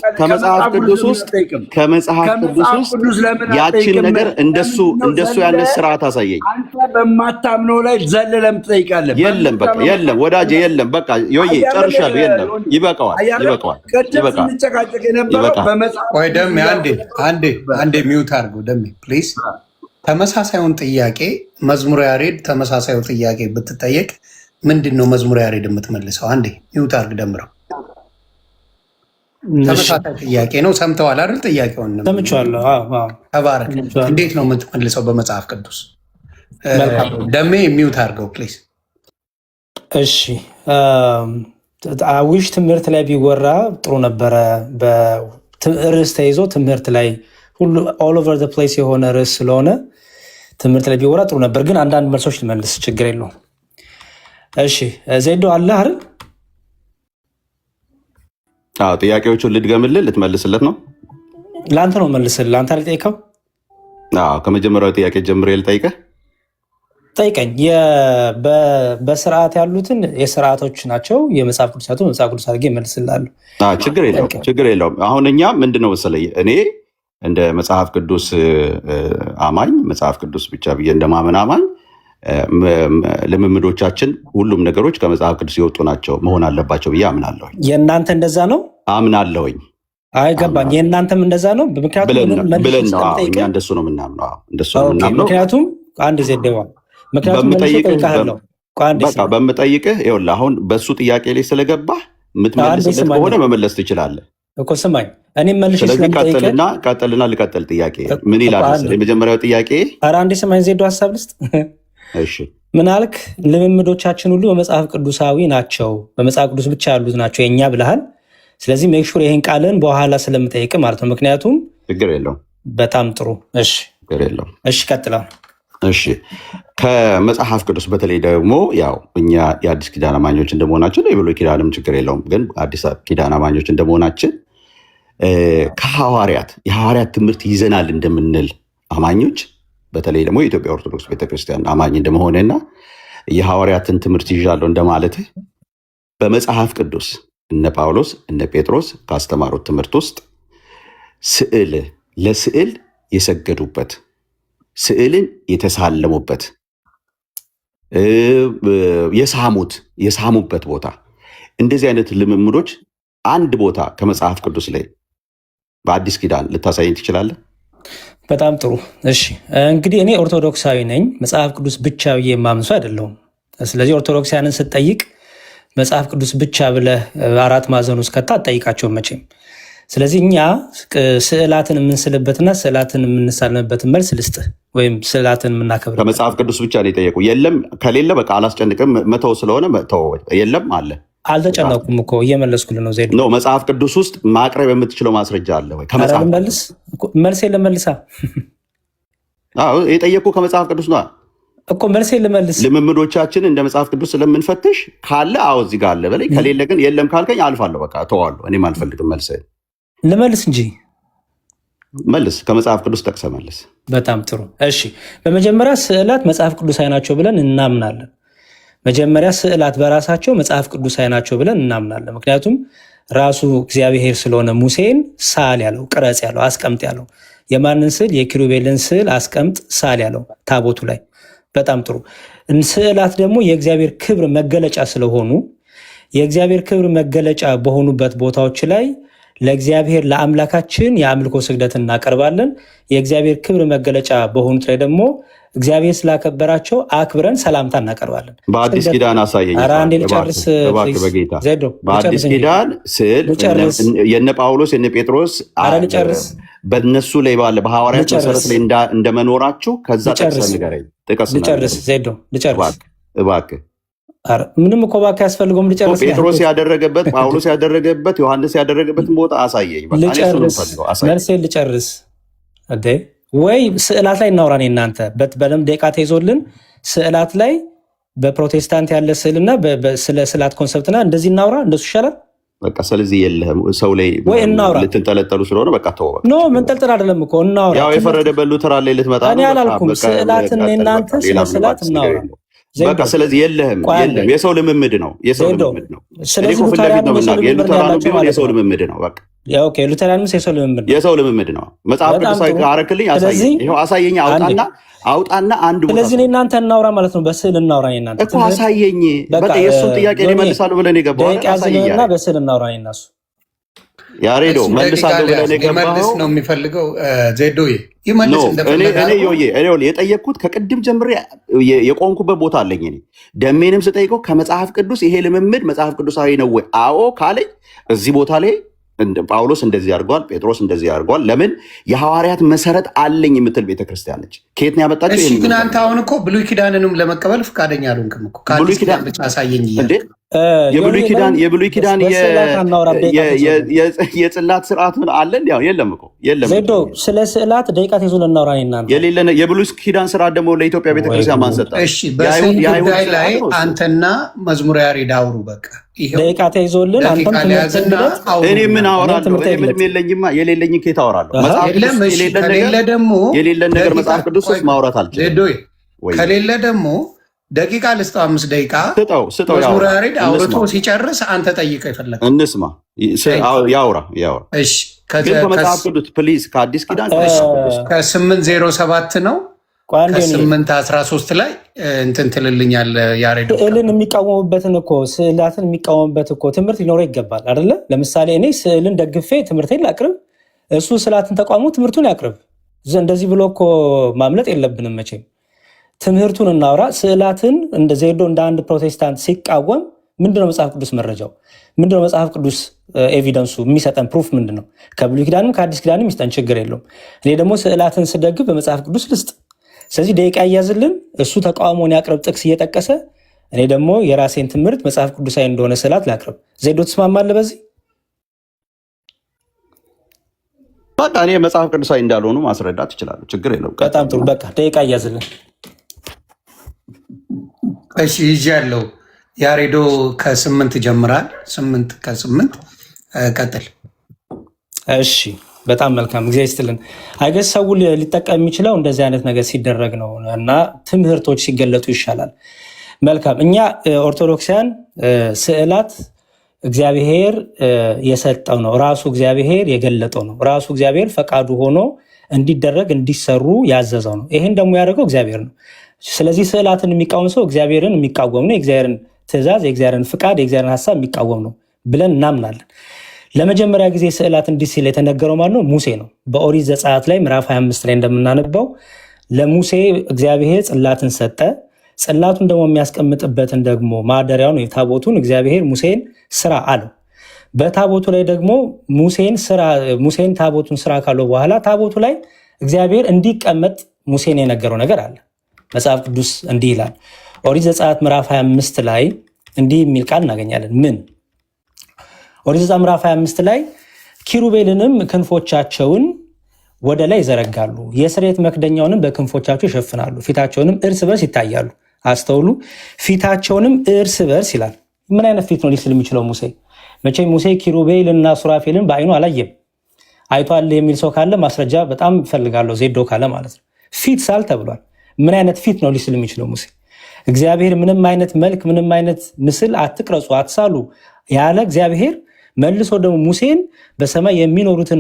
ያችን ነገር እንደሱ ያለ ስርዓት አሳየኝ። አንተ በማታምነው ላይ ዘለለም ትጠይቃለህ። የለም በቃ የለም ወዳጄ የለም በቃ ዮዬ ጨርሻለሁ። የለም ይበቃዋል። ቆይ ደሜ አንዴ ሚውት አድርገው ደሜ ፕሊዝ። ተመሳሳዩን ጥያቄ መዝሙረ ያሬድ ተመሳሳዩ ጥያቄ ብትጠየቅ ምንድን ነው መዝሙረ ያሬድ የምትመልሰው? አንዴ ሚውት አድርግ ደምረው። ተመሳሳይ ጥያቄ ነው። ሰምተዋል አይደል? ጥያቄውን ሰምቼዋለሁ። ተባረክ። እንዴት ነው የምትመልሰው በመጽሐፍ ቅዱስ? ደሜ ሚውት አድርገው ፕሊዝ። እሺ አዊሽ ትምህርት ላይ ቢወራ ጥሩ ነበረ። በርዕስ ተይዞ ትምህርት ላይ ሁሉ ኦል ኦቨር ዘ ፕሌስ የሆነ ርዕስ ስለሆነ ትምህርት ላይ ቢወራ ጥሩ ነበር። ግን አንዳንድ መልሶች ልመልስ፣ ችግር የለውም። እሺ ዜዶ አለ አይደል? ጥያቄዎቹን ልድገምልህ፣ ልትመልስለት ነው? ለአንተ ነው መልስልህ። ለአንተ አልጠይቀው? ከመጀመሪያው ጥያቄ ጀምሬ ልጠይቀህ? ጠይቀኝ። በስርዓት ያሉትን የስርዓቶች ናቸው የመጽሐፍ ቅዱስ ያቱ መጽሐፍ ቅዱስ አድርጌ እመልስልሃለሁ። ችግር የለውም። አሁን እኛ ምንድነው መሰለኝ እኔ እንደ መጽሐፍ ቅዱስ አማኝ መጽሐፍ ቅዱስ ብቻ ብዬ እንደማመን አማኝ ልምምዶቻችን ሁሉም ነገሮች ከመጽሐፍ ቅዱስ የወጡ ናቸው መሆን አለባቸው ብዬ አምናለሁኝ። የእናንተ እንደዛ ነው? አምናለሁኝ። አይገባኝ። የእናንተም እንደዛ ነው ብለን ነው እኛ እንደሱ ነው የምናምነው። ምክንያቱም አንድ ዜደዋ በምጠይቅህ ይኸውልህ አሁን በእሱ ጥያቄ ላይ ስለገባህ የምትመልስለት ከሆነ መመለስ ትችላለህ እኮ። ስማኝ እኔ መልሽ ቀጥልና ልቀጥል። ጥያቄ ምን ይላል መሰለኝ የመጀመሪያው ጥያቄ። ኧረ አንዴ ስማኝ ዜዶ ሀሳብ ልስጥ። እሺ ምን አልክ? ልምምዶቻችን ሁሉ በመጽሐፍ ቅዱሳዊ ናቸው፣ በመጽሐፍ ቅዱስ ብቻ ያሉት ናቸው የእኛ ብለሃል። ስለዚህ ሜክሹር ይህን ቃልን በኋላ ስለምጠይቅ ማለት ነው። ምክንያቱም ችግር የለውም። በጣም ጥሩ። እሺ ችግር የለውም። እሺ ቀጥላ። እሺ ከመጽሐፍ ቅዱስ በተለይ ደግሞ ያው እኛ የአዲስ ኪዳን አማኞች እንደመሆናችን የብሉይ ኪዳንም ችግር የለውም፣ ግን አዲስ ኪዳን አማኞች እንደመሆናችን የሐዋርያት ትምህርት ይዘናል እንደምንል አማኞች በተለይ ደግሞ የኢትዮጵያ ኦርቶዶክስ ቤተክርስቲያን አማኝ እንደመሆንና የሐዋርያትን ትምህርት ይዣለሁ እንደማለት በመጽሐፍ ቅዱስ እነ ጳውሎስ እነ ጴጥሮስ ካስተማሩት ትምህርት ውስጥ ለስዕል የሰገዱበት ስዕልን የተሳለሙበት የሳሙበት ቦታ እንደዚህ አይነት ልምምዶች አንድ ቦታ ከመጽሐፍ ቅዱስ ላይ በአዲስ ኪዳን ልታሳየኝ ትችላለህ? በጣም ጥሩ። እሺ እንግዲህ እኔ ኦርቶዶክሳዊ ነኝ፣ መጽሐፍ ቅዱስ ብቻ ብዬ የማምን ሰው አይደለሁም። ስለዚህ ኦርቶዶክሳውያንን ስትጠይቅ መጽሐፍ ቅዱስ ብቻ ብለህ አራት ማዕዘን ውስጥ ከታ አትጠይቃቸውም መቼም። ስለዚህ እኛ ስዕላትን የምንስልበትና ስዕላትን የምንሳልምበትን መልስ ልስጥህ፣ ወይም ስዕላትን የምናከብር ከመጽሐፍ ቅዱስ ብቻ ነው የጠየቁ። የለም ከሌለ በቃ አላስጨንቅም፣ መተው ስለሆነ መተው። የለም አለ። አልተጨነቁም እኮ እየመለስኩልህ ነው ዜዶ። መጽሐፍ ቅዱስ ውስጥ ማቅረብ የምትችለው ማስረጃ አለ ወይ? መልሴ ልመልሳ የጠየቁ ከመጽሐፍ ቅዱስ ነው እኮ መልሴ ልመልስ። ልምምዶቻችን እንደ መጽሐፍ ቅዱስ ስለምንፈትሽ ካለ እዚህ ጋር አለ በላይ፣ ከሌለ ግን የለም ካልከኝ አልፋለሁ፣ በቃ ተዋለሁ። እኔም አልፈልግም። መልስ ልመልስ እንጂ መልስ፣ ከመጽሐፍ ቅዱስ ጠቅሰህ መልስ። በጣም ጥሩ። እሺ በመጀመሪያ ስዕላት መጽሐፍ ቅዱሳዊ ናቸው ብለን እናምናለን። መጀመሪያ ስዕላት በራሳቸው መጽሐፍ ቅዱሳዊ ናቸው ብለን እናምናለን። ምክንያቱም ራሱ እግዚአብሔር ስለሆነ ሙሴን ሳል ያለው፣ ቅረጽ ያለው፣ አስቀምጥ ያለው። የማንን ስዕል? የኪሩቤልን ስዕል አስቀምጥ ሳል ያለው ታቦቱ ላይ። በጣም ጥሩ። ስዕላት ደግሞ የእግዚአብሔር ክብር መገለጫ ስለሆኑ የእግዚአብሔር ክብር መገለጫ በሆኑበት ቦታዎች ላይ ለእግዚአብሔር ለአምላካችን የአምልኮ ስግደት እናቀርባለን። የእግዚአብሔር ክብር መገለጫ በሆኑት ላይ ደግሞ እግዚአብሔር ስላከበራቸው አክብረን ሰላምታ እናቀርባለን። በአዲስ ኪዳን አሳየኝ። በአዲስ ኪዳን ስዕል የነ ጳውሎስ የነ ጴጥሮስ በእነሱ ላይ ባለ በሐዋርያት መሰረት ላይ እንደመኖራችሁ ከዛ ጠቅሰህ ንገረኝ። ልጨርስ ዜዶ ልጨርስ። እባክህ። ምንም እኮ እባክህ ያስፈልገውም ልጨርስ። ጴጥሮስ ያደረገበት፣ ጳውሎስ ያደረገበት፣ ዮሐንስ ያደረገበትን ቦታ አሳየኝ። መልሴን ልጨርስ ወይ ስዕላት ላይ እናውራ። እኔ እናንተ በደምብ ደቂቃ ተይዞልን ስዕላት ላይ በፕሮቴስታንት ያለ ስዕልና ስለ ስዕላት ኮንሰፕትና እንደዚህ እናውራ። እንደሱ ይሻላል። በቃ ስለዚህ የለህም ሰው ላይ ወይ እናውራ። ልትንጠለጠሉ ስለሆነ በቃ ተወው። ኖ መንጠልጠል አይደለም እኮ እናውራ። ያው የፈረደበት ሉተራን ላይ ልትመጣ ነው። እኔ አላልኩም። ስዕላትን እናንተ ስለ ስዕላት እናውራ። በቃ ስለዚህ የለህም። የሰው ልምምድ ነው። የሰው ልምምድ ነው። ስለዚህ የሉተራኑ ቢሆን የሰው ልምምድ ነው። በቃ ኦኬ፣ ሉተራንስ የሰው ልምምድ ነው። የሰው ልምምድ ነው። መጽሐፍ ቅዱስ አረክልኝ፣ አሳየኝ። ይኸው አሳየኝ። አውጣና አንድ ቦታ። ስለዚህ እናንተ እናውራ ማለት ነው። በስዕል እናውራ። እናንተ እኮ አሳየኝ። በቃ የእሱን ጥያቄ ይመልሳሉ ብለን የገባው አሳየኝና በስዕል እናውራ። እናሱ ያሬዶ መልሳለሁ ብለን የገባው ነው የሚፈልገው። ዜዶዬ ይመልስ እንደፈለገው የጠየቅኩት ከቅድም ጀምሬ የቆንኩበት ቦታ አለኝ። እኔ ደሜንም ስጠይቀው ከመጽሐፍ ቅዱስ ይሄ ልምምድ መጽሐፍ ቅዱሳዊ ነው ወይ? አዎ ካለኝ እዚህ ቦታ ላይ ጳውሎስ እንደዚህ አድርጓል፣ ጴጥሮስ እንደዚህ አድርጓል። ለምን የሐዋርያት መሰረት አለኝ የምትል ቤተክርስቲያን ነች። ከየት ነው ያመጣችው? እሺ ግን አንተ አሁን እኮ ብሉይ ኪዳንንም ለመቀበል ፈቃደኛ አልሆንክም እኮ። ከአዲስ ኪዳን ብቻ አሳየኝ እያልክ የብሉይ ኪዳን የጽላት ስርዓት ምን አለ? እንዲያው የለም እኮ የለም። ዜዶ ስለ ስዕላት ደቂቃ ተይዞ ልናወራ እናንተ የሌለ የብሉይ ኪዳን ስርዓት ደግሞ ለኢትዮጵያ ቤተክርስቲያን ማን ሰጣት? እሺ በስዕል ጉዳይ ላይ አንተና መዝሙረ ያሬድ አውሩ። በቃ ደቂቃ ተይዞልን አንተም እኔ ምን አወራለሁ? ምንም የለኝማ። የሌለኝን ከየት አወራለሁ? የሌለን ነገር መጽሐፍ ቅዱስ ውስጥ ማውራት አልችልም። ከሌለ ደግሞ ደቂቃ ልስጠው፣ 5 ደቂቃ ስጠው። መዝሙረ ያሬድ አውርቶ ሲጨርስ አንተ ጠይቀው የፈለግህ እንስማ። ያውራ። እሺ ግን ከመጽሐፍ ቅዱስ ፕሊዝ፣ ከአዲስ ኪዳን ከ807 ነው ከ813 ላይ እንትን ትልልኛለህ ያሬድ። ስዕልን የሚቃወሙበትን እኮ ስዕላትን የሚቃወሙበት እኮ ትምህርት ሊኖረው ይገባል አይደለ? ለምሳሌ እኔ ስዕልን ደግፌ ትምህርቴን ላቅርብ፣ እሱ ስዕላትን ተቃውሞ ትምህርቱን ያቅርብ። እንደዚህ ብሎ እኮ ማምለጥ የለብንም መቼም። ትምህርቱን እናውራ። ስዕላትን እንደ ዜዶ እንደ አንድ ፕሮቴስታንት ሲቃወም ምንድነው መጽሐፍ ቅዱስ መረጃው? ምንድነው መጽሐፍ ቅዱስ ኤቪደንሱ? የሚሰጠን ፕሩፍ ምንድነው? ከብሉይ ኪዳንም ከአዲስ ኪዳንም ይስጠን፣ ችግር የለውም። እኔ ደግሞ ስዕላትን ስደግፍ በመጽሐፍ ቅዱስ ልስጥ። ስለዚህ ደቂቃ እያዝልን፣ እሱ ተቃውሞን ያቅርብ ጥቅስ እየጠቀሰ፣ እኔ ደግሞ የራሴን ትምህርት መጽሐፍ ቅዱሳዊ እንደሆነ ስዕላት ላቅርብ። ዜዶ ትስማማለህ በዚህ? በቃ እኔ መጽሐፍ ቅዱሳዊ እንዳልሆኑ ማስረዳት ይችላሉ፣ ችግር የለውም። በጣም ጥሩ። በቃ ደቂቃ እያዝልን። እሺ ይዣለሁ። ያሬዶ ከ8 ጀምራል። 8 ከ8 ቀጥል። እሺ በጣም መልካም ጊዜ ይስጥልን። አይገስ ሰው ሊጠቀም የሚችለው እንደዚህ አይነት ነገር ሲደረግ ነው እና ትምህርቶች ሲገለጡ ይሻላል። መልካም። እኛ ኦርቶዶክሳውያን ስዕላት እግዚአብሔር የሰጠው ነው፣ ራሱ እግዚአብሔር የገለጠው ነው፣ ራሱ እግዚአብሔር ፈቃዱ ሆኖ እንዲደረግ እንዲሰሩ ያዘዘው ነው። ይሄን ደግሞ ያደረገው እግዚአብሔር ነው። ስለዚህ ስዕላትን የሚቃወም ሰው እግዚአብሔርን የሚቃወም ነው። የእግዚአብሔርን ትእዛዝ፣ የእግዚአብሔርን ፍቃድ፣ የእግዚአብሔርን ሀሳብ የሚቃወም ነው ብለን እናምናለን። ለመጀመሪያ ጊዜ ስዕላት እንዲህ ሲል የተነገረው ማለት ነው ሙሴ ነው። በኦሪት ዘጸአት ላይ ምዕራፍ 25 ላይ እንደምናነበው ለሙሴ እግዚአብሔር ጽላትን ሰጠ። ጽላቱን ደግሞ የሚያስቀምጥበትን ደግሞ ማደሪያውን ታቦቱን እግዚአብሔር ሙሴን ስራ አለው። በታቦቱ ላይ ደግሞ ሙሴን ታቦቱን ስራ ካለው በኋላ ታቦቱ ላይ እግዚአብሔር እንዲቀመጥ ሙሴን የነገረው ነገር አለ። መጽሐፍ ቅዱስ እንዲህ ይላል። ኦሪት ዘጸአት ምዕራፍ 25 ላይ እንዲህ የሚል ቃል እናገኛለን። ምን? ኦሪት ዘጸአት ምዕራፍ 25 ላይ ኪሩቤልንም ክንፎቻቸውን ወደ ላይ ይዘረጋሉ፣ የስርየት መክደኛውንም በክንፎቻቸው ይሸፍናሉ፣ ፊታቸውንም እርስ በርስ ይታያሉ። አስተውሉ፣ ፊታቸውንም እርስ በርስ ይላል። ምን አይነት ፊት ነው ሊስል የሚችለው ሙሴ? መቼም ሙሴ ኪሩቤልና ሱራፌልን በአይኑ አላየም። አይቷል የሚል ሰው ካለ ማስረጃ በጣም እፈልጋለሁ፣ ዜዶ ካለ ማለት ነው። ፊት ሳል ተብሏል። ምን አይነት ፊት ነው ሊስል የሚችለው ሙሴ? እግዚአብሔር ምንም አይነት መልክ፣ ምንም አይነት ምስል አትቅረጹ፣ አትሳሉ ያለ እግዚአብሔር መልሶ ደግሞ ሙሴን በሰማይ የሚኖሩትን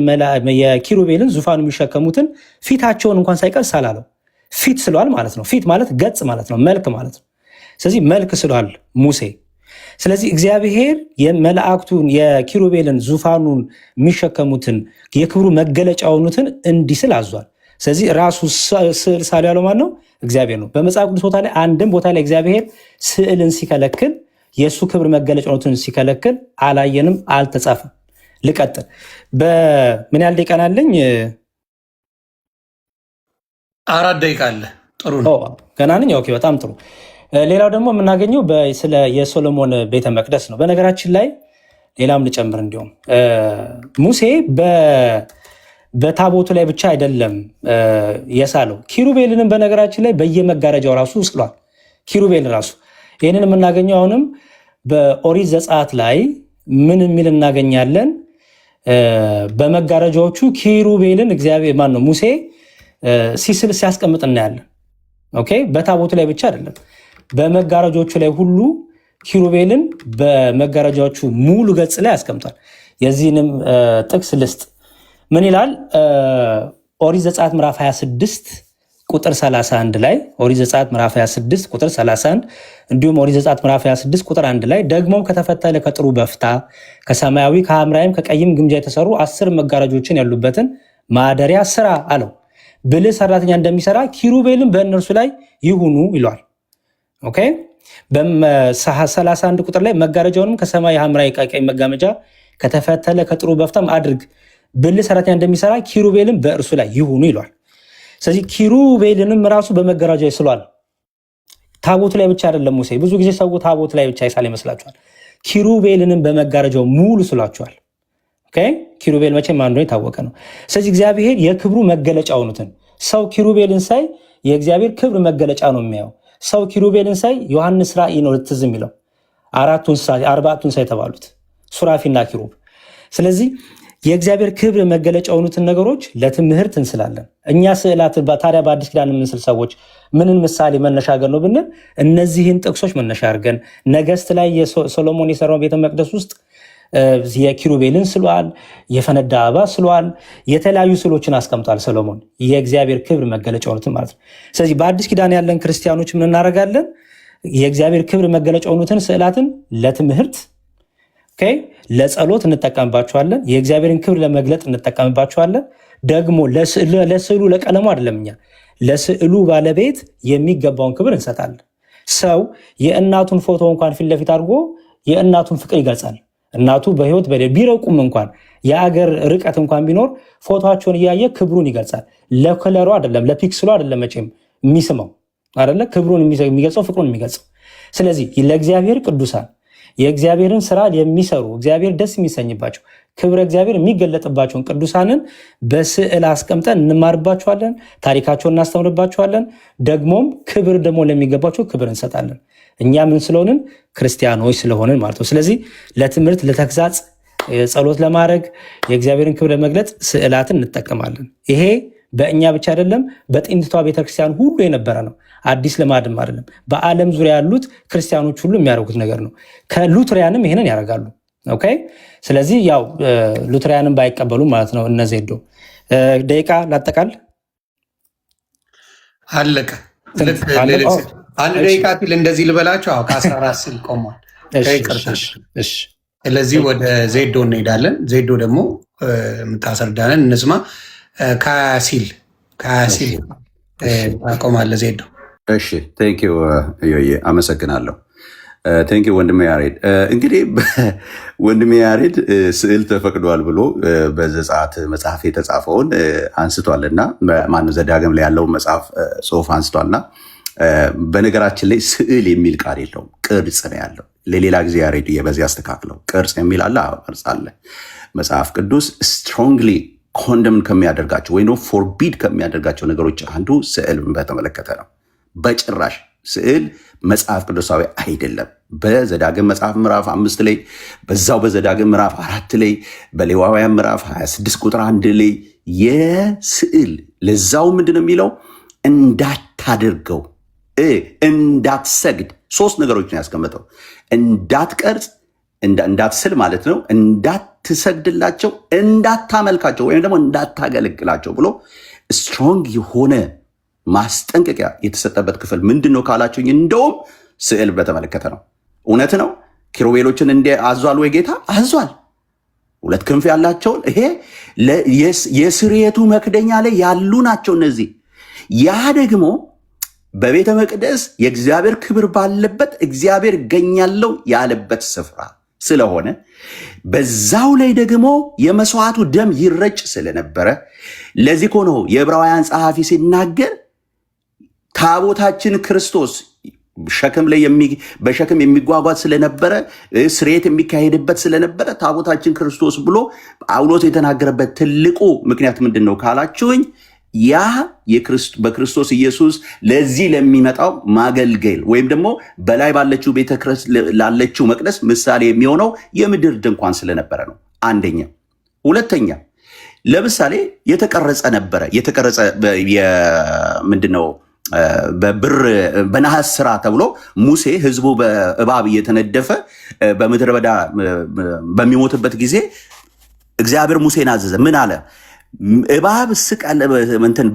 የኪሩቤልን ዙፋን የሚሸከሙትን ፊታቸውን እንኳን ሳይቀር ሳላለው ፊት ስሏል ማለት ነው። ፊት ማለት ገጽ ማለት ነው፣ መልክ ማለት ነው። ስለዚህ መልክ ስሏል ሙሴ። ስለዚህ እግዚአብሔር የመላእክቱን የኪሩቤልን ዙፋኑን የሚሸከሙትን የክብሩ መገለጫ የሆኑትን እንዲስል አዟል። ስለዚህ ራሱ ስዕል ሳሉ ያለው ማን ነው? እግዚአብሔር ነው። በመጽሐፍ ቅዱስ ቦታ ላይ አንድም ቦታ ላይ እግዚአብሔር ስዕልን ሲከለክል የእሱ ክብር መገለጫ የሆኑትን ሲከለክል አላየንም፣ አልተጻፈም። ልቀጥል። በምን ያህል ደቂቃ አለኝ? 4 ደቂቃ አለ። ጥሩ ነው። ገና ነኝ። ኦኬ፣ በጣም ጥሩ። ሌላው ደግሞ የምናገኘው ስለ የሶሎሞን ቤተ መቅደስ ነው። በነገራችን ላይ ሌላም ልጨምር፣ እንዲሁም ሙሴ በታቦቱ ላይ ብቻ አይደለም የሳለው፣ ኪሩቤልንም በነገራችን ላይ በየመጋረጃው ራሱ ስሏል። ኪሩቤል ራሱ ይህንን የምናገኘው አሁንም በኦሪት ዘጸአት ላይ ምን የሚል እናገኛለን? በመጋረጃዎቹ ኪሩቤልን እግዚአብሔር ማን ነው ሙሴ ሲስል ሲያስቀምጥ እናያለን። ኦኬ፣ በታቦቱ ላይ ብቻ አይደለም፣ በመጋረጃዎቹ ላይ ሁሉ ኪሩቤልን በመጋረጃዎቹ ሙሉ ገጽ ላይ ያስቀምጧል። የዚህንም ጥቅስ ልስጥ። ምን ይላል? ኦሪት ዘጸአት ምዕራፍ 26 ቁጥር 31 ላይ ኦሪት ዘጸአት ምዕራፍ 26 ቁጥር 31 እንዲሁም ኦሪት ዘጸአት ምዕራፍ 26 ቁጥር 1 ላይ ደግሞም ከተፈተለ ከጥሩ በፍታ ከሰማያዊ ከሐምራዊም ከቀይም ግምጃ የተሰሩ 10 መጋረጆችን ያሉበትን ማደሪያ ስራ አለው። ብልህ ሰራተኛ እንደሚሰራ ኪሩቤልን በእነርሱ ላይ ይሁኑ ይለዋል። ኦኬ፣ በ31 ቁጥር ላይ መጋረጃውንም ከሰማያዊ ሐምራዊ ከቀይ መጋመጃ ከተፈተለ ከጥሩ በፍታም አድርግ፣ ብልህ ሰራተኛ እንደሚሰራ ኪሩቤልን በእርሱ ላይ ይሁኑ ይለዋል። ስለዚህ ኪሩቤልንም ራሱ በመጋረጃ ይስሏል። ታቦቱ ላይ ብቻ አይደለም ሙሴ። ብዙ ጊዜ ሰው ታቦቱ ላይ ብቻ ይሳል ይመስላችኋል። ኪሩቤልንም በመጋረጃው ሙሉ ስሏቸዋል። ኪሩቤል መቼም አንዱ የታወቀ ነው። ስለዚህ እግዚአብሔር የክብሩ መገለጫ ሆኑትን ሰው ኪሩቤልን ሳይ የእግዚአብሔር ክብር መገለጫ ነው የሚያየው። ሰው ኪሩቤልን ሳይ ዮሐንስ ራእይ ነው ትዝ የሚለው አርባዕቱ እንስሳ የተባሉት ሱራፊና ኪሩብ። ስለዚህ የእግዚአብሔር ክብር መገለጫ የሆኑትን ነገሮች ለትምህርት እንስላለን። እኛ ስዕላት ታዲያ በአዲስ ኪዳን የምንስል ሰዎች ምንን ምሳሌ መነሻ አድርገን ነው ብንል እነዚህን ጥቅሶች መነሻ አድርገን ነገሥት ላይ ሶሎሞን የሰራው ቤተ መቅደስ ውስጥ የኪሩቤልን ስሏል፣ የፈነዳ አበባ ስሏል፣ የተለያዩ ስሎችን አስቀምጧል ሶሎሞን የእግዚአብሔር ክብር መገለጫ የሆኑትን ማለት ነው። ስለዚህ በአዲስ ኪዳን ያለን ክርስቲያኖች ምን እናደርጋለን? የእግዚአብሔር ክብር መገለጫ የሆኑትን ስዕላትን ለትምህርት ለጸሎት እንጠቀምባቸዋለን። የእግዚአብሔርን ክብር ለመግለጥ እንጠቀምባቸዋለን። ደግሞ ለስዕሉ ለቀለሙ አይደለም፣ እኛ ለስዕሉ ባለቤት የሚገባውን ክብር እንሰጣለን። ሰው የእናቱን ፎቶ እንኳን ፊት ለፊት አድርጎ የእናቱን ፍቅር ይገልጻል። እናቱ በህይወት ቢረቁም እንኳን የአገር ርቀት እንኳን ቢኖር ፎቶቸውን እያየ ክብሩን ይገልጻል። ለከለሩ አይደለም፣ ለፒክስሉ አይደለም መቼም የሚስመው አይደለ፣ ክብሩን የሚገልጸው ፍቅሩን የሚገልጸው። ስለዚህ ለእግዚአብሔር ቅዱሳን የእግዚአብሔርን ስራ የሚሰሩ እግዚአብሔር ደስ የሚሰኝባቸው ክብረ እግዚአብሔር የሚገለጥባቸውን ቅዱሳንን በስዕል አስቀምጠን እንማርባቸዋለን፣ ታሪካቸውን እናስተምርባቸዋለን። ደግሞም ክብር ደግሞ ለሚገባቸው ክብር እንሰጣለን። እኛ ምን ስለሆንን? ክርስቲያኖች ስለሆንን ማለት ነው። ስለዚህ ለትምህርት፣ ለተግሳጽ፣ ጸሎት ለማድረግ የእግዚአብሔርን ክብር ለመግለጽ ስዕላትን እንጠቀማለን። ይሄ በእኛ ብቻ አይደለም፣ በጥንቷ ቤተክርስቲያን ሁሉ የነበረ ነው። አዲስ ልማድም አይደለም። በዓለም ዙሪያ ያሉት ክርስቲያኖች ሁሉ የሚያደርጉት ነገር ነው። ከሉትሪያንም ይሄንን ያደርጋሉ። ኦኬ። ስለዚህ ያው ሉትሪያንም ባይቀበሉ ማለት ነው። እነ ዜዶ ደቂቃ ላጠቃል አለቀ። አንድ ደቂቃ ቲል እንደዚህ ልበላቸው። ከ14 ሲል ቆሟል። ስለዚህ ወደ ዜዶ እንሄዳለን። ዜዶ ደግሞ የምታሰርዳንን እንስማ። ከሀያ ሲል ታቆማለ ዜዶ። እሺ፣ ቴንኪው ዮዬ፣ አመሰግናለሁ። ቴንኪው ወንድሜ ያሬድ። እንግዲህ ወንድሜ ያሬድ ስዕል ተፈቅዷል ብሎ በዘጸአት መጽሐፍ የተጻፈውን አንስቷልና ማነው ዘዳግም ላይ ያለው መጽሐፍ ጽሑፍ አንስቷልና በነገራችን ላይ ስዕል የሚል ቃል የለውም፣ ቅርጽ ነው ያለው። ለሌላ ጊዜ ያሬድ በዚህ አስተካክለው። ቅርጽ የሚል አለ፣ ቅርጽ አለ። መጽሐፍ ቅዱስ ስትሮንግሊ ኮንደምን ከሚያደርጋቸው ወይ ፎርቢድ ከሚያደርጋቸው ነገሮች አንዱ ስዕልን በተመለከተ ነው። በጭራሽ ስዕል መጽሐፍ ቅዱሳዊ አይደለም። በዘዳግም መጽሐፍ ምዕራፍ 5 ላይ በዛው በዘዳግም ምዕራፍ 4 ላይ በሌዋውያን ምዕራፍ 26 ቁጥር 1 ላይ የስዕል ለዛው ምንድን ነው የሚለው? እንዳታደርገው፣ እንዳትሰግድ፣ 3 ነገሮችን ያስቀመጠው። እንዳትቀርጽ፣ እንዳትስል ማለት ነው። እንዳትሰግድላቸው፣ እንዳታመልካቸው ወይም ደግሞ እንዳታገለግላቸው ብሎ ስትሮንግ የሆነ ማስጠንቀቂያ የተሰጠበት ክፍል ምንድን ነው ካላችሁኝ፣ እንደውም ስዕል በተመለከተ ነው። እውነት ነው። ኪሩቤሎችን እንደ አዟል ወይ ጌታ? አዟል። 2 ክንፍ ያላቸውን ይሄ የስርየቱ መክደኛ ላይ ያሉ ናቸው እነዚህ። ያ ደግሞ በቤተ መቅደስ የእግዚአብሔር ክብር ባለበት እግዚአብሔር እገኛለሁ ያለበት ስፍራ ስለሆነ በዛው ላይ ደግሞ የመስዋዕቱ ደም ይረጭ ስለነበረ ለዚህ እኮ ነው የዕብራውያን ጸሐፊ ሲናገር ታቦታችን ክርስቶስ በሸክም የሚጓጓዝ ስለነበረ ስርየት የሚካሄድበት ስለነበረ ታቦታችን ክርስቶስ ብሎ ጳውሎስ የተናገረበት ትልቁ ምክንያት ምንድን ነው ካላችሁኝ፣ ያ በክርስቶስ ኢየሱስ ለዚህ ለሚመጣው ማገልገል ወይም ደግሞ በላይ ባለችው ላለችው መቅደስ ምሳሌ የሚሆነው የምድር ድንኳን ስለነበረ ነው። አንደኛ። ሁለተኛ ለምሳሌ የተቀረጸ ነበረ። የተቀረጸ ምንድነው በብር በነሐስ ስራ ተብሎ ሙሴ ህዝቡ በእባብ እየተነደፈ በምድረ በዳ በሚሞትበት ጊዜ እግዚአብሔር ሙሴን አዘዘ። ምን አለ? እባብ ስቀል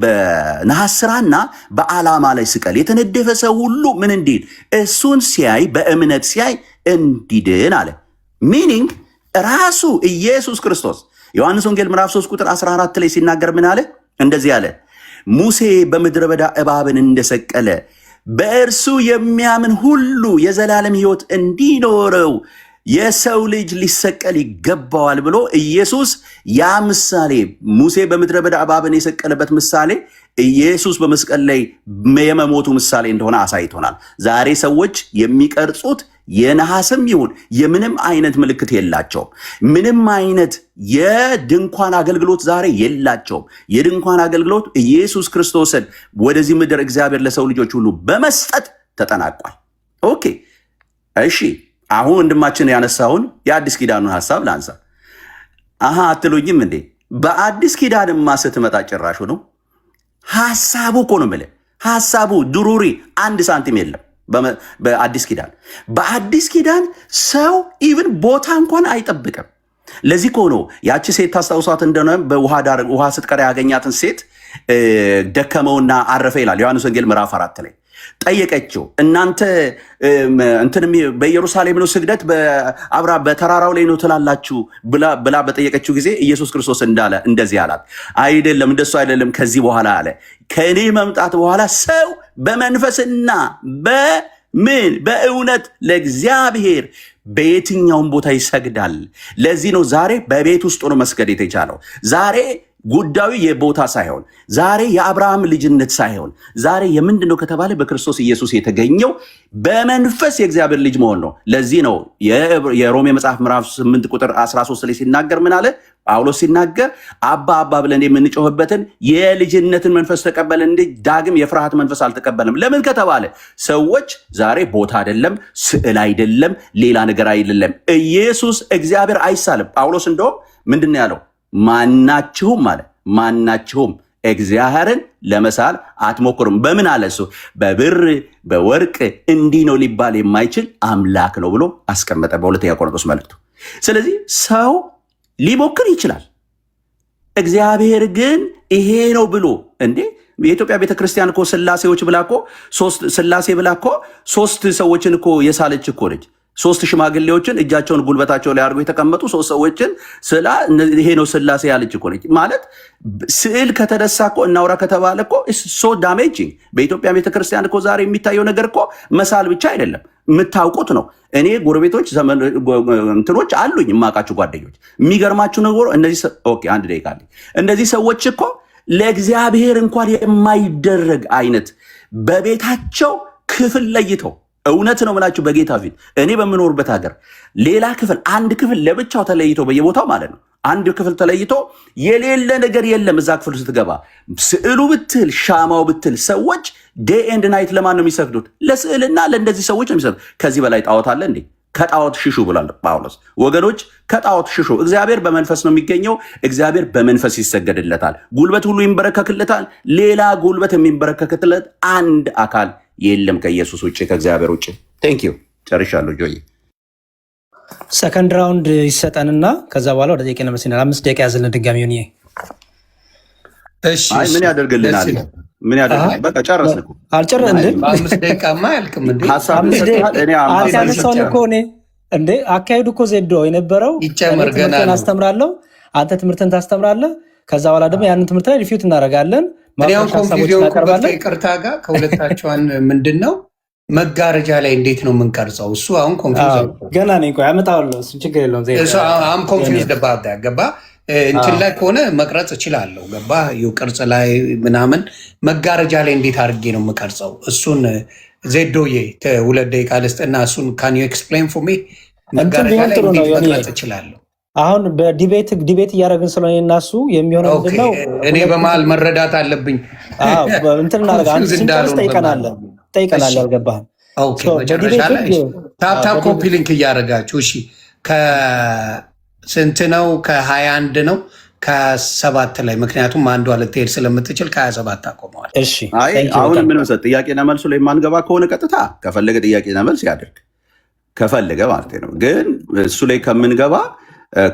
በነሐስ ስራና በዓላማ ላይ ስቀል፣ የተነደፈ ሰው ሁሉ ምን እንዲል እሱን ሲያይ በእምነት ሲያይ እንዲድን አለ። ሚኒንግ ራሱ ኢየሱስ ክርስቶስ ዮሐንስ ወንጌል ምዕራፍ 3 ቁጥር 14 ላይ ሲናገር ምን አለ? እንደዚህ አለ፣ ሙሴ በምድረ በዳ እባብን እንደሰቀለ በእርሱ የሚያምን ሁሉ የዘላለም ሕይወት እንዲኖረው የሰው ልጅ ሊሰቀል ይገባዋል ብሎ ኢየሱስ ያ ምሳሌ ሙሴ በምድረ በዳ እባብን የሰቀለበት ምሳሌ ኢየሱስ በመስቀል ላይ የመሞቱ ምሳሌ እንደሆነ አሳይቶናል። ዛሬ ሰዎች የሚቀርጹት የነሐስም ይሁን የምንም አይነት ምልክት የላቸውም። ምንም አይነት የድንኳን አገልግሎት ዛሬ የላቸውም። የድንኳን አገልግሎት ኢየሱስ ክርስቶስን ወደዚህ ምድር እግዚአብሔር ለሰው ልጆች ሁሉ በመስጠት ተጠናቋል። ኦኬ እሺ፣ አሁን ወንድማችን ያነሳውን የአዲስ ኪዳኑን ሐሳብ ላንሳ። አሃ አትሉኝም እንዴ? በአዲስ ኪዳንማ ስትመጣ ጭራሹ ነው ሐሳቡ እኮ ነው የምልህ። ሐሳቡ ድሩሪ 1 ሳንቲም የለም። በአዲስ ኪዳን ሰው ኢቭን ቦታ እንኳን አይጠብቅም። ለዚህ እኮ ነው ያቺ ሴት ታስታውሷት እንደሆነ በውሃ ዳር ውሃ ስትቀዳ ያገኛትን ሴት ደከመውና አረፈ ይላል ዮሐንስ ወንጌል ምዕራፍ 4 ላይ ጠየቀችው። እናንተ በኢየሩሳሌም ነው ስግደት በተራራው ላይ ነው ትላላችሁ ብላ በጠየቀችው ጊዜ ኢየሱስ ክርስቶስ እንዳለ እንደዚህ አላት፣ አይደለም እንደሱ አይደለም፣ ከዚህ በኋላ አለ ከእኔ መምጣት በኋላ ሰው በመንፈስና በእውነት ለእግዚአብሔር በየትኛውም ቦታ ይሰግዳል። ለዚህ ነው ዛሬ በቤት ውስጥ ሆኖ መስገድ የተቻለው። ዛሬ ጉዳዩ የቦታ ሳይሆን ዛሬ የአብርሃም ልጅነት ሳይሆን ዛሬ የምንድነው ከተባለ በክርስቶስ ኢየሱስ የተገኘው በመንፈስ የእግዚአብሔር ልጅ መሆን ነው። ለዚህ ነው የሮሜ መጽሐፍ ምዕራፍ 8 ቁጥር 13 ላይ ሲናገር ምን አለ ጳውሎስ ሲናገር፣ አባ አባ ብለን የምንጮህበትን የልጅነትን መንፈስ ተቀበልን እንጂ ዳግም የፍርሃት መንፈስ አልተቀበልም። ለምን ከተባለ ሰዎች ዛሬ ቦታ አይደለም፣ ስዕል አይደለም፣ ሌላ ነገር አይደለም። ኢየሱስ እግዚአብሔር አይሳልም። ጳውሎስ እንደውም ምንድነው ያለው? ማናችሁም ማለት ማናችሁም እግዚአብሔርን ለመሳል አትሞክሩም። በምን አለ እሱ? በብር በወርቅ እንዲህ ነው ሊባል የማይችል አምላክ ነው ብሎ አስቀመጠ በሁለተኛ ቆሮንቶስ መልእክቱ። ስለዚህ ሰው ሊሞክር ይችላል። እግዚአብሔር ግን ይሄ ነው ብሎ እንዴ የኢትዮጵያ ቤተክርስቲያን እኮ ስላሴዎች ብላ እኮ ስላሴ ብላ እኮ 3 ሰዎችን እኮ የሳለች እኮ ነች። 3 ሽማግሌዎችን እጃቸውን ጉልበታቸው ላይ አድርገው የተቀመጡ 3 ሰዎችን ስላ ይሄ ነው ስላሴ ያለች እኮ ነች። ማለት ስዕል ከተደሳ እኮ እናውራ ከተባለ እኮ ሶ ዳሜጂንግ። በኢትዮጵያ ቤተክርስቲያን እኮ ዛሬ የሚታየው ነገር እኮ መሳል ብቻ አይደለም፣ የምታውቁት ነው። እኔ ጎረቤቶች እንትኖች አሉኝ የማውቃቸው ጓደኞች። የሚገርማችሁ ነገር አንድ ደቂቃ አለኝ። እነዚህ ሰዎች እኮ ለእግዚአብሔር እንኳን የማይደረግ አይነት በቤታቸው ክፍል ለይተው እውነት ነው የምላችሁ በጌታ ፊት እኔ በምኖርበት ሀገር ሌላ ክፍል አንድ ክፍል ለብቻው ተለይቶ በየቦታው ማለት ነው አንድ ክፍል ተለይቶ የሌለ ነገር የለም። እዛ ክፍል ስትገባ ስዕሉ ብትል ሻማው ብትል ሰዎች ዴይ ኤንድ ናይት ለማን ነው የሚሰግዱት? ለስዕልና ለእንደዚህ ሰዎች ነው የሚሰግዱት። ከዚህ በላይ ጣዖት አለ እንዴ? ከጣዖት ሽሹ ብሏል ጳውሎስ። ወገኖች ከጣዖት ሽሹ። እግዚአብሔር በመንፈስ ነው የሚገኘው። እግዚአብሔር በመንፈስ ይሰገድለታል። ጉልበት ሁሉ ይንበረከክለታል። ሌላ ጉልበት የሚንበረከክለት አንድ አካል የለም ከኢየሱስ ውጭ ከእግዚአብሔር ውጭ። ቴንክ ዩ ጨርሻለሁ። ጆይ ሰከንድ ራውንድ ይሰጠንና ከዛ በኋላ ወደ ጥያቄ ለመስናል 5 ደቂቃ ያዝልን ድጋሚ ሆኜ። እሺ ምን ያደርግልናል? ምን ያደርግልናል? በቃ ጨረስን እኮ አልጨረስን እንዴ? 5 ደቂቃማ አያልቅም እንዴ? አንተ እኮ እኔ እንዴ አካሄዱ እኮ ዜዶ የነበረው ይጨመር ገና ነው። አስተምራለሁ፣ አንተ ትምህርትን ታስተምራለህ። ከዛ በኋላ ደግሞ ያንን ትምህርት ላይ ሪፊውት እናደርጋለን። ማሁን ኮንፊውዥን ከይቅርታ ጋር ከሁለታቸውን ምንድን ነው መጋረጃ ላይ እንዴት ነው የምንቀርጸው? እሱ አሁን ኮንፊውዥን ገና ነኝ። ቆይ አመጣዋለሁ። እሱ ችግር የለውም። አም ኮንፊውዝድ ባዳ ገባ እንትን ላይ ከሆነ መቅረጽ እችላለሁ። ገባ ይኸው ቅርጽ ላይ ምናምን መጋረጃ ላይ እንዴት አድርጌ ነው የምቀርጸው? እሱን ዜዶዬ 2 ደቂቃ ልስጥና እሱን ካን ዩ ኤክስፕሌን ፎር ሚ መጋረጃ ላይ ጥሩ ነው። መግለጽ እችላለሁ። አሁን በዲቤት እያደረግን ስለሆነ እናሱ የሚሆነው ምንድነው? እኔ በመሀል መረዳት አለብኝ። እንትን እናደርጋለን። ስንጨርስ ጠይቀናለን። አልገባህም? መጨረሻ ላይ ታፕታፕ ኮፒ ሊንክ እያደረጋችሁ እሺ። ከስንት ነው? ከ21 ነው ከ7 ላይ ምክንያቱም አንዷ ልትሄድ ስለምትችል ከ27 አቆመዋል። እሺ አሁን ምን መሰለህ ጥያቄና መልሱ ላይ የማንገባ ከሆነ ቀጥታ ከፈለገ ጥያቄና መልስ ያደርግ ከፈለገ ማለት ነው። ግን እሱ ላይ ከምንገባ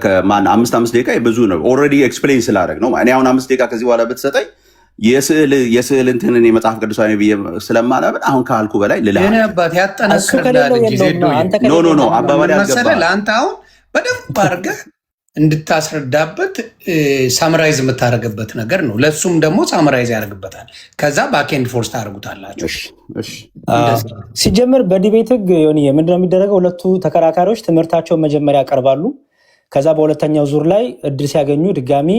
ከማን 5 ደቂቃ ብዙ ነው። ኦልሬዲ ኤክስፕሌን ስላደረግ ነው። እኔ አሁን 5 ደቂቃ ከዚህ በኋላ ብትሰጠኝ የስዕል እንትንን የመጽሐፍ ቅዱሳዊ ብዬ ስለማላምን አሁን ካልኩ በላይ ልልህ አባት ያጠናክርላል እንጂ ኖ አባባል ያስገባል። ለአንተ አሁን በደንብ አድርገህ እንድታስረዳበት ሳምራይዝ የምታደርግበት ነገር ነው። ለሱም ደግሞ ሳምራይዝ ያደርግበታል። ከዛ ባክኤንድ ፎርስ ታደርጉታላችሁ። ሲጀምር በዲቤት ህግ ምንድነው የሚደረገው? ሁለቱ ተከራካሪዎች ትምህርታቸውን መጀመሪያ ያቀርባሉ። ከዛ በሁለተኛው ዙር ላይ እድል ሲያገኙ ድጋሚ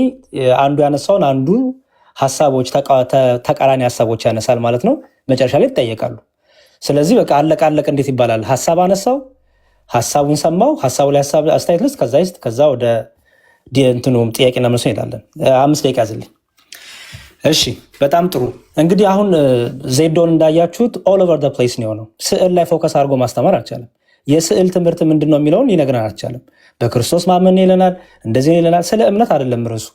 አንዱ ያነሳውን አንዱ ሀሳቦች ተቃራኒ ሀሳቦች ያነሳል ማለት ነው። መጨረሻ ላይ ይጠየቃሉ። ስለዚህ በቃ አለቀ እንዴት ይባላል? ሀሳብ አነሳው፣ ሀሳቡን ሰማው፣ ሀሳቡ ላይ ሀሳብ አስተያየት ልስጥ፣ ከዛ ወደ እንትኑም ጥያቄና መልስ እንሄዳለን። 5 ደቂቃ ዝልኝ። እሺ በጣም ጥሩ። እንግዲህ አሁን ዜዶን እንዳያችሁት ኦል ኦቨር ፕሌስ ነው የሆነው። ስዕል ላይ ፎከስ አድርጎ ማስተማር አልቻለም። የስዕል ትምህርት ምንድን ነው የሚለውን ሊነግረን አልቻለም። በክርስቶስ ማመን ይለናል፣ እንደዚህ ይለናል። ስለ እምነት አይደለም ርዕሱ፣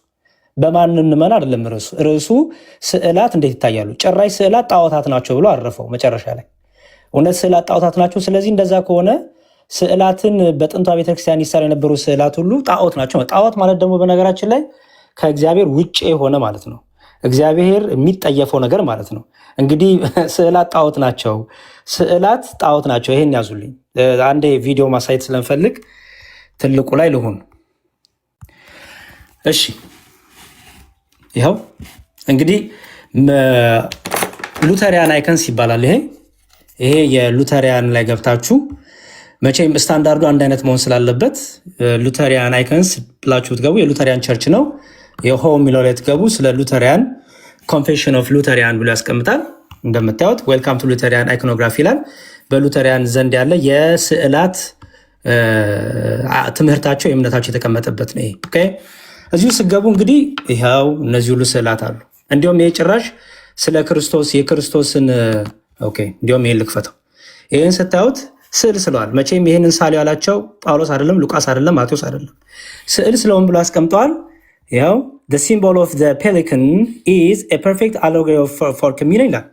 በማን እንመን አይደለም ርዕሱ። ስዕላት እንዴት ይታያሉ? ጭራሽ ስዕላት ጣዖታት ናቸው ብሎ አረፈው መጨረሻ ላይ። እውነት ስዕላት ጣዖታት ናቸው? ስለዚህ እንደዛ ከሆነ ስዕላትን በጥንቷ ቤተክርስቲያን ይሰሩ የነበሩ ስዕላት ሁሉ ጣዖት ናቸው። ጣዖት ማለት ደግሞ በነገራችን ላይ ከእግዚአብሔር ውጭ የሆነ ማለት ነው። እግዚአብሔር የሚጠየፈው ነገር ማለት ነው። እንግዲህ ስዕላት ጣዖት ናቸው፣ ስዕላት ጣዖት ናቸው። ይሄን ያዙልኝ። አንዴ ቪዲዮ ማሳየት ስለምፈልግ ትልቁ ላይ ልሁን። እሺ ይኸው እንግዲህ ሉተሪያን አይከንስ ይባላል። ይሄ የሉተሪያን ላይ ገብታችሁ መቼም ስታንዳርዱ አንድ አይነት መሆን ስላለበት ሉተሪያን አይከንስ ብላችሁ ትገቡ። የሉተሪያን ቸርች ነው የሆ የሚለው ላይ ትገቡ። ስለ ሉተሪያን ኮንፌሽን ኦፍ ሉተሪያን ብሎ ያስቀምጣል። እንደምታዩት ዌልካም ቱ ሉተሪያን አይኮኖግራፊ ይላል። በሉተሪያን ዘንድ ያለ የስዕላት ትምህርታቸው የእምነታቸው የተቀመጠበት ነው። እዚሁ ስገቡ እንግዲህ ይኸው እነዚህ ሁሉ ስዕላት አሉ። እንዲሁም ይሄ ጭራሽ ስለ ክርስቶስ የክርስቶስን እንዲሁም ይሄን ልክፈተው። ይህን ስታዩት ስዕል ስለዋል። መቼም ይህንን ሳሉ ያላቸው ጳውሎስ አይደለም፣ ሉቃስ አይደለም፣ ማቴዎስ አይደለም። ስዕል ስለሆን ብሎ አስቀምጠዋል። ያው the symbol of the pelican is a perfect allegory for communion ይላል።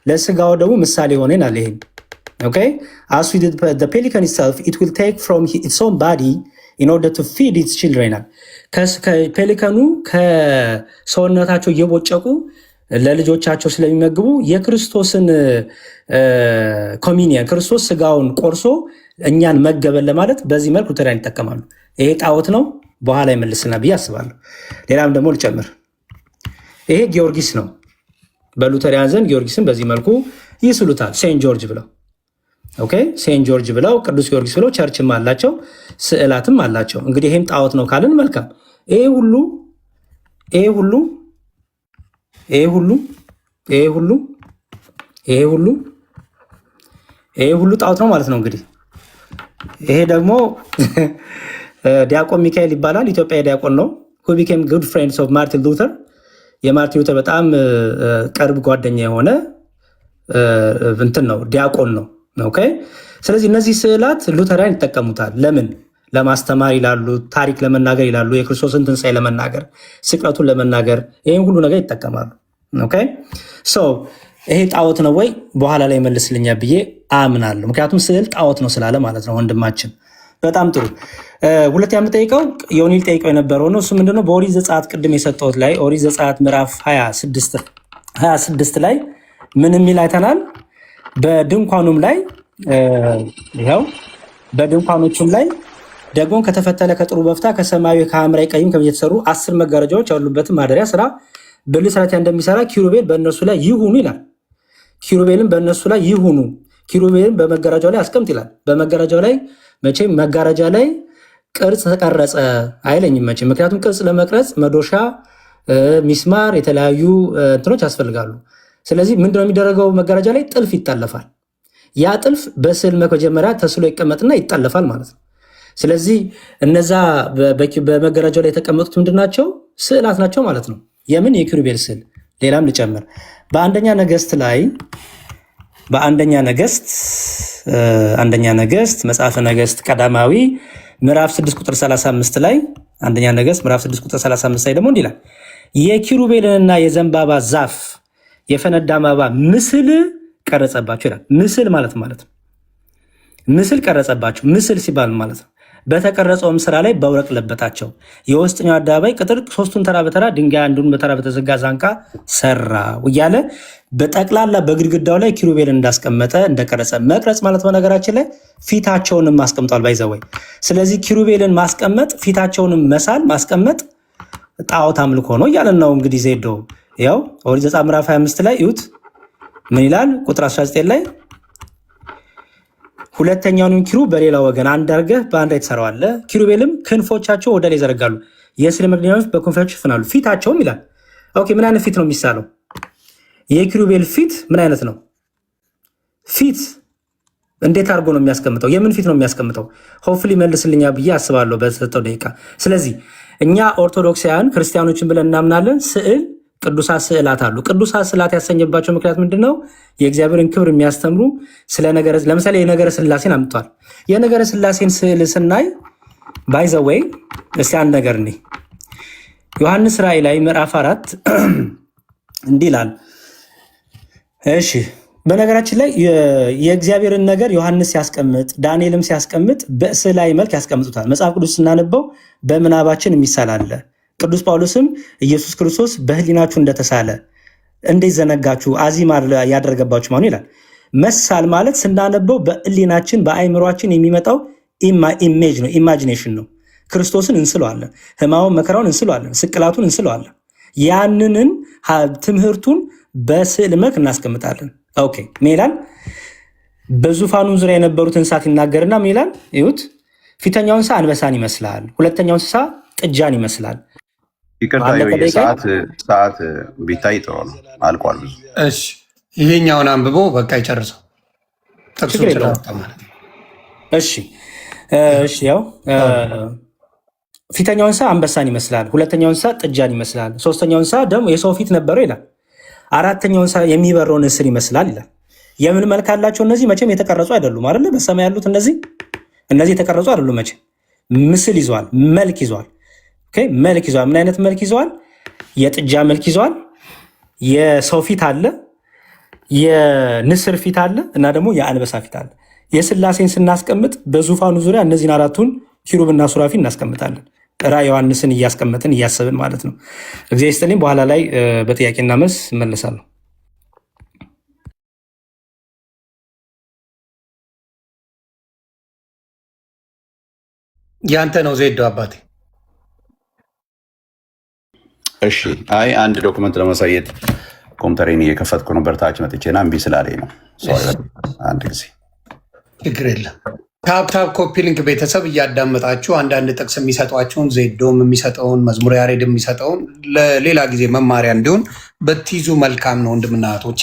ለስጋው ደግሞ ምሳሌ ሆነ ይላል። ይሄን as with the pelican itself it will take from its own body in order to feed its children ይላል። ከፔሊካኑ ከሰውነታቸው እየቦጨቁ ለልጆቻቸው ስለሚመግቡ የክርስቶስን ኮሚኒየን ክርስቶስ ስጋውን ቆርሶ እኛን መገበን ለማለት በዚህ መልክ ሉተሪያን ይጠቀማሉ። ይሄ ጣዖት ነው፣ በኋላ ይመልስልና ብዬ አስባለሁ። ሌላም ደግሞ ልጨምር። ይሄ ጊዮርጊስ ነው። በሉተሪያን ዘንድ ጊዮርጊስን በዚህ መልኩ ይስሉታል። ሴንት ጆርጅ ብለው ሴንት ጆርጅ ብለው ቅዱስ ጊዮርጊስ ብለው ቸርችም አላቸው፣ ስዕላትም አላቸው። እንግዲህ ይሄም ጣዖት ነው ካልን መልካም። ይሄ ሁሉ ጣዖት ነው ማለት ነው። እንግዲህ ይሄ ደግሞ ዲያቆን ሚካኤል ይባላል። ኢትዮጵያ ዲያቆን ነው። who became good friends of ማርቲን ሉተር። የማርቲን ሉተር በጣም ቅርብ ጓደኛ የሆነ እንትን ነው፣ ዲያቆን ነው። ስለዚህ እነዚህ ስዕላት ሉተሪያን ይጠቀሙታል። ለምን? ለማስተማር ይላሉ፣ ታሪክ ለመናገር ይላሉ፣ የክርስቶስን ትንሣኤ ለመናገር፣ ስቅለቱን ለመናገር፣ ይህን ሁሉ ነገር ይጠቀማሉ። ይሄ ጣዖት ነው ወይ? በኋላ ላይ መልስልኛ ብዬ አምናለሁ። ምክንያቱም ስዕል ጣዖት ነው ስላለ ማለት ነው ወንድማችን። በጣም ጥሩ። ሁለተኛ የምጠይቀው ዮኒል ጠይቀው የነበረው ነው። እሱ ምንድነው? በኦሪት ዘጸአት ቅድም የሰጠሁት ላይ ኦሪት ዘጸአት ምዕራፍ 26 ላይ ምን የሚል አይተናል? በድንኳኑም ላይ ይኸው በድንኳኖቹም ላይ ደግሞ ከተፈተለ ከጥሩ በፍታ ከሰማያዊ ከሐምራዊ ቀይም የተሰሩ 10 መጋረጃዎች ያሉበትን ማደሪያ ስራ ብልህ ሰራተኛ እንደሚሰራ ኪሩቤል በእነሱ ላይ ይሁኑ ይላል። ኪሩቤልም በእነሱ ላይ ይሁኑ፣ ኪሩቤልም በመጋረጃው ላይ አስቀምጥ ይላል። በመጋረጃው ላይ መቼም መጋረጃ ላይ ቅርጽ ተቀረጸ አይለኝም መቼም፣ ምክንያቱም ቅርጽ ለመቅረጽ መዶሻ፣ ሚስማር፣ የተለያዩ እንትኖች ያስፈልጋሉ። ስለዚህ ምንድነው የሚደረገው? መጋረጃ ላይ ጥልፍ ይጠለፋል። ያ ጥልፍ በስዕል መጀመሪያ ተስሎ ይቀመጥና ይጠለፋል ማለት ነው። ስለዚህ እነዛ በመጋረጃው ላይ የተቀመጡት ምንድን ናቸው? ስዕላት ናቸው ማለት ነው። የምን? የኪሩቤል ስዕል። ሌላም ልጨምር። በአንደኛ ነገሥት መጽሐፈ ነገሥት ቀዳማዊ ምዕራፍ 6 ቁጥር 35 ላይ አንደኛ ነገሥት ምዕራፍ 6 ቁጥር 35 ላይ ደግሞ እንዲህ ይላል፣ የኪሩቤልንና የዘንባባ ዛፍ የፈነዳ አበባ ምስል ቀረጸባቸው ይላል። ምስል ማለት ነው። ምስል ቀረጸባቸው። ምስል ሲባል ማለት ነው በተቀረጸውም ስራ ላይ በውረቅ ለበጣቸው። የውስጠኛው አደባባይ ቅጥር 3ቱን ተራ በተራ ድንጋይ አንዱን በተራ በተዘጋ ዛንቃ ሰራው እያለ በጠቅላላ በግድግዳው ላይ ኪሩቤል እንዳስቀመጠ እንደቀረጸ። መቅረጽ ማለት በነገራችን ላይ ፊታቸውንም ማስቀምጧል ባይዘወይ። ስለዚህ ኪሩቤልን ማስቀመጥ፣ ፊታቸውንም መሳል ማስቀመጥ ጣዖት አምልኮ ነው እያለን ነው። እንግዲህ ዜዶ ያው ኦሪት ዘጸአት ምዕራፍ 25 ላይ እዩት ምን ይላል? ቁጥር 19 ላይ ሁለተኛውንም ኪሩብ በሌላ ወገን አንድ አድርገህ በአንድ ላይ ትሰራዋለህ። ኪሩቤልም ክንፎቻቸው ወደ ላይ ይዘረጋሉ፣ የስዕል መክደኛዎች በክንፎቻቸው ይሸፍናሉ። ፊታቸውም ይላል። ኦኬ፣ ምን አይነት ፊት ነው የሚሳለው? የኪሩቤል ፊት ምን አይነት ነው? ፊት እንዴት አድርጎ ነው የሚያስቀምጠው? የምን ፊት ነው የሚያስቀምጠው? ሆፍሊ መልስልኛ ብዬ አስባለሁ በተሰጠው ደቂቃ። ስለዚህ እኛ ኦርቶዶክሳውያን ክርስቲያኖችን ብለን እናምናለን። ስዕል ቅዱሳት ስዕላት አሉ። ቅዱሳት ስዕላት ያሰኘባቸው ምክንያት ምንድን ነው? የእግዚአብሔርን ክብር የሚያስተምሩ ለምሳሌ የነገረ ስላሴን አምጥቷል። የነገረ ስላሴን ስዕል ስናይ ባይዘወይ እስቲ አንድ ነገር እኔ ዮሐንስ ራእይ ላይ ምዕራፍ 4 እንዲህ ይላል። እሺ በነገራችን ላይ የእግዚአብሔርን ነገር ዮሐንስ ሲያስቀምጥ ዳንኤልም ሲያስቀምጥ በስዕላዊ መልክ ያስቀምጡታል። መጽሐፍ ቅዱስ ስናነበው በምናባችን የሚሳል አለ። ቅዱስ ጳውሎስም ኢየሱስ ክርስቶስ በህሊናችሁ እንደተሳለ እንዴት ዘነጋችሁ አዚም ያደረገባችሁ ማኑ ይላል። መሳል ማለት ስናነበው በህሊናችን በአይምሯችን የሚመጣው ኢሜጅ ነው፣ ኢማጂኔሽን ነው። ክርስቶስን እንስለዋለን፣ ህማሙን መከራውን እንስለዋለን፣ ስቅላቱን እንስለዋለን። ያንንን ትምህርቱን በስዕል መልክ እናስቀምጣለን። ኦኬ ምን ይላል? በዙፋኑ ዙሪያ የነበሩት እንስሳት ይናገርና ምን ይላል? ይሁት ፊተኛው እንስሳ አንበሳን ይመስላል፣ ሁለተኛው እንስሳ ጥጃን ይመስላል። ይቅርታ ሰዓት ቢታይ ጥሩ ነው። አልቋል ብዙ። እሺ ይሄኛውን አንብቦ በቃ ይጨርሰው። ጥቅሱ ስለወጣ ማለት ነው። እሺ ያው ፊተኛው እንስሳ አንበሳን ይመስላል፣ ሁለተኛው እንስሳ ጥጃን ይመስላል፣ ሶስተኛው እንስሳ ደግሞ የሰው ፊት ነበረው ይላል፣ አራተኛው እንስሳ የሚበረውን ንስር ይመስላል ይላል። የምን መልክ አላቸው እነዚህ? መቼም የተቀረጹ አይደሉም አይደለ? በሰማይ ያሉት እነዚህ የተቀረጹ አይደሉም። መቼም ምስል ይዘዋል፣ መልክ ይዘዋል። መልክ ይዘዋል። ምን አይነት መልክ ይዘዋል? የጥጃ መልክ ይዘዋል። የሰው ፊት አለ፣ የንስር ፊት አለ እና ደግሞ የአንበሳ ፊት አለ። የስላሴን ስናስቀምጥ በዙፋኑ ዙሪያ እነዚህን አራቱን ኪሩብና ሱራፊ እናስቀምጣለን። ራዕየ ዮሐንስን እያስቀመጥን እያሰብን ማለት ነው። እግዚአብሔር ይስጥልኝ። በኋላ ላይ በጥያቄና መልስ እመለሳለሁ። ያንተ ነው ዜዶ አባቴ። እሺ አይ አንድ ዶክመንት ለማሳየት ኮምፒውተሬን እየከፈትኩ ነው። በርታች መጥቼና እምቢ ስላለኝ ነው። አንድ ጊዜ ችግር የለም። ታብታብ ኮፒ ሊንክ ቤተሰብ እያዳመጣችሁ አንዳንድ ጥቅስ የሚሰጧቸውን ዜዶም የሚሰጠውን መዝሙረ ያሬድ የሚሰጠውን ለሌላ ጊዜ መማሪያ እንዲሆን በትይዙ መልካም ነው። ወንድምና እህቶች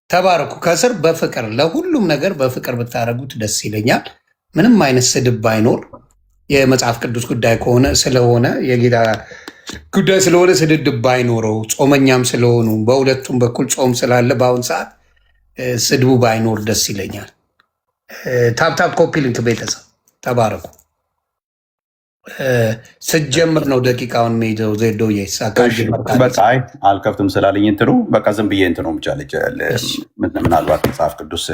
ተባረኩ። ከስር በፍቅር ለሁሉም ነገር በፍቅር ብታደርጉት ደስ ይለኛል። ምንም አይነት ስድብ ባይኖር የመጽሐፍ ቅዱስ ጉዳይ ከሆነ ስለሆነ የጌታ ጉዳይ ስለሆነ ስድድብ ባይኖረው፣ ጾመኛም ስለሆኑ በሁለቱም በኩል ጾም ስላለ በአሁን ሰዓት ስድቡ ባይኖር ደስ ይለኛል። ታፕታፕ ኮፒ ሊንክ ቤተሰብ ተባረኩ። ስትጀምር ነው ደቂቃውን ሜጀው ዜዶ በቃ አልከፍትም ስላለኝ እንትኑ በቃ ዝም ብዬ እንትኑ ብቻ ምናልባት መጽሐፍ ቅዱስ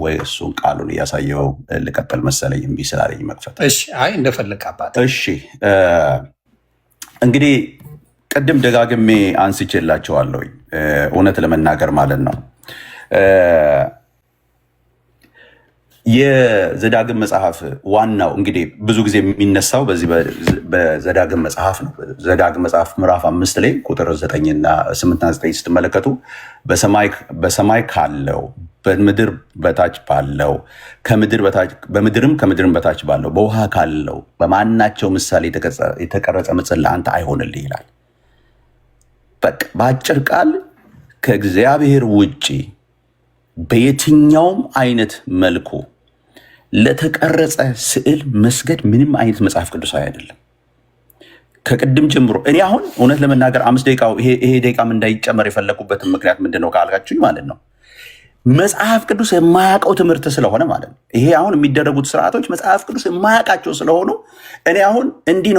ወይ እሱን ቃሉን እያሳየው ልቀጥል መሰለኝ እምቢ ስላለኝ መክፈት። አይ እንደፈለግ አባት። እሺ እንግዲህ ቅድም ደጋግሜ አንስቼላቸዋለሁኝ እውነት ለመናገር ማለት ነው። የዘዳግም መጽሐፍ ዋናው እንግዲህ ብዙ ጊዜ የሚነሳው በዚህ በዘዳግም መጽሐፍ ነው። ዘዳግም መጽሐፍ ምዕራፍ 5 ላይ ቁጥር 9 8 እና 9 ስትመለከቱ በሰማይ ካለው በምድር በታች ባለው በምድርም ከምድርም በታች ባለው በውሃ ካለው በማናቸው ምሳሌ የተቀረጸ ምስል ለአንተ አይሆንልህ ይላል። በቃ በአጭር ቃል ከእግዚአብሔር ውጭ በየትኛውም አይነት መልኩ ለተቀረጸ ስዕል መስገድ ምንም አይነት መጽሐፍ ቅዱሳዊ አይደለም። ከቅድም ጀምሮ እኔ አሁን እውነት ለመናገር 5 ደቂቃው ይሄ ደቂቃም እንዳይጨመር የፈለኩበትን ምክንያት ምንድነው ካልካችሁኝ ማለት ነው መጽሐፍ ቅዱስ የማያውቀው ትምህርት ስለሆነ ማለት ነው። ይሄ አሁን የሚደረጉት ስርዓቶች መጽሐፍ ቅዱስ የማያውቃቸው ስለሆኑ እኔ አሁን እንዲህ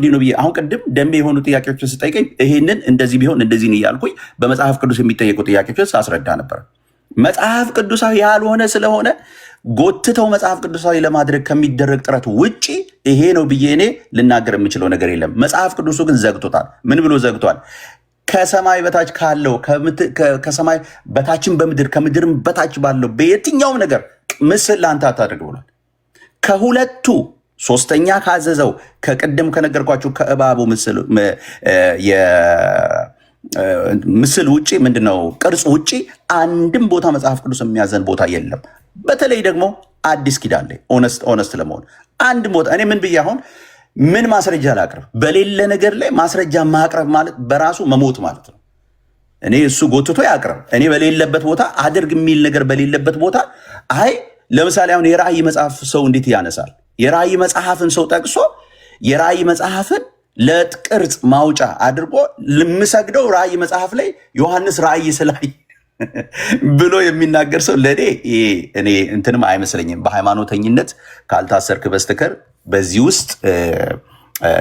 ነው ብዬ አሁን ቅድም ደንቤ የሆኑ ጥያቄዎችን ስጠይቀኝ ይሄንን እንደዚህ ቢሆን እንደዚህ እያልኩኝ በመጽሐፍ ቅዱስ የሚጠየቁ ጥያቄዎችን ሳስረዳ ነበር። መጽሐፍ ቅዱሳዊ ያልሆነ ስለሆነ ጎትተው መጽሐፍ ቅዱሳዊ ለማድረግ ከሚደረግ ጥረት ውጪ ይሄ ነው ብዬ እኔ ልናገር የምችለው ነገር የለም። መጽሐፍ ቅዱሱ ግን ዘግቶታል። ምን ብሎ ዘግቷል? ከሰማይ በታች ካለው ከሰማይ በታችን በምድር ከምድርም በታች ባለው በየትኛውም ነገር ምስል ለአንተ አታድርግ ብሏል። ከሁለቱ ሶስተኛ ካዘዘው ከቅድም ከነገርኳችሁ ከእባቡ ምስል ውጪ ምንድነው ቅርጽ ውጪ አንድም ቦታ መጽሐፍ ቅዱስ የሚያዘን ቦታ የለም። በተለይ ደግሞ አዲስ ኪዳን ላይ ኦነስት ለመሆን አንድ ቦታ እኔ ምን ብዬ አሁን ምን ማስረጃ ላቅርብ? በሌለ ነገር ላይ ማስረጃ ማቅረብ ማለት በራሱ መሞት ማለት ነው። እኔ እሱ ጎትቶ ያቅርብ፣ እኔ በሌለበት ቦታ አድርግ የሚል ነገር በሌለበት ቦታ አይ ለምሳሌ አሁን የራእይ መጽሐፍ ሰው እንዴት ያነሳል? የራእይ መጽሐፍን ሰው ጠቅሶ የራእይ መጽሐፍን ለቅርጽ ማውጫ አድርጎ ልምሰግደው ራእይ መጽሐፍ ላይ ዮሐንስ ራእይ ስላይ ብሎ የሚናገር ሰው ለእኔ እኔ እንትንም አይመስለኝም። በሃይማኖተኝነት ካልታሰርክ በስተከር በዚህ ውስጥ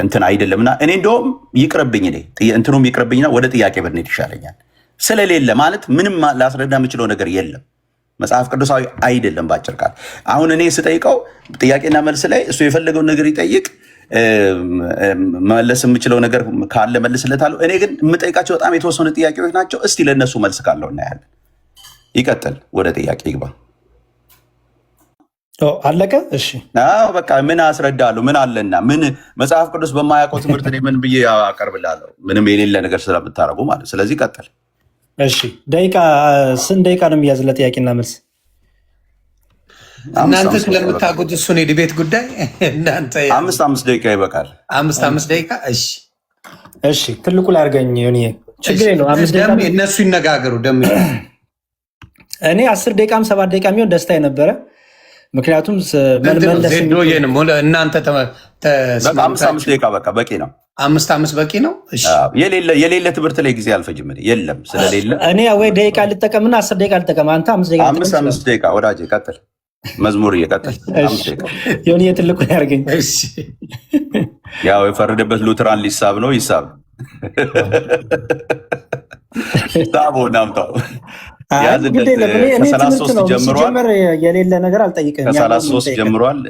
እንትን አይደለምና እኔ እንደውም ይቅርብኝ እንትኑም ይቅርብኝና ወደ ጥያቄ ብንሄድ ይሻለኛል። ስለሌለ ማለት ምንም ላስረዳ የምችለው ነገር የለም። መጽሐፍ ቅዱሳዊ አይደለም ባጭር ቃል። አሁን እኔ ስጠይቀው ጥያቄና መልስ ላይ እሱ የፈለገውን ነገር ይጠይቅ፣ መለስ የምችለው ነገር ካለ መልስለታለሁ። እኔ ግን የምጠይቃቸው በጣም የተወሰኑ ጥያቄዎች ናቸው። እስቲ ለእነሱ መልስ ካለው እናያለን። ይቀጥል፣ ወደ ጥያቄ ይግባ። አለቀ። እሺ በቃ ምን አስረዳለሁ? ምን አለና ምን መጽሐፍ ቅዱስ በማያውቀው ትምህርት ምን ብዬ አቀርብላለሁ? ምንም የሌለ ነገር ስለምታረጉ ማለት። ስለዚህ ቀጥል። እሺ ደቂቃ ስንት ደቂቃ ነው የሚያዝለት ጥያቄና መልስ? እናንተ ስለምታውቁት እሱን የዲቤት ጉዳይ እናንተ 5 ደቂቃ ይበቃል። 5 ደቂቃ። እሺ ትልቁ ላይ አድርገኝ ሆኔ ችግር ነው። 5 ደቂቃ እነሱ ይነጋገሩ። እኔ 10 ደቂቃም 7 ደቂቃ የሚሆን ደስታ የነበረ ምክንያቱም እናንተ 5 ደቂቃ በቃ በቂ ነው። 5 በቂ ነው። የሌለ ትምህርት ላይ ጊዜ አልፈጅም የለም ስለሌለ እኔ ወይ ደቂቃ ልጠቀምና 10 ደቂቃ ልጠቀም። አንተ 5 ደቂቃ ወዳጄ ቀጥል። መዝሙር እየቀጥል ሆን ትልቁ ያርገኝ። ያው የፈረደበት ሉትራን ሊሳብ ነው ይሳብ ሳቦ ናምታው ከ33 ጀምሯል። የሌለ ነገር አልጠይቅም። ከ33 ጀምሯል።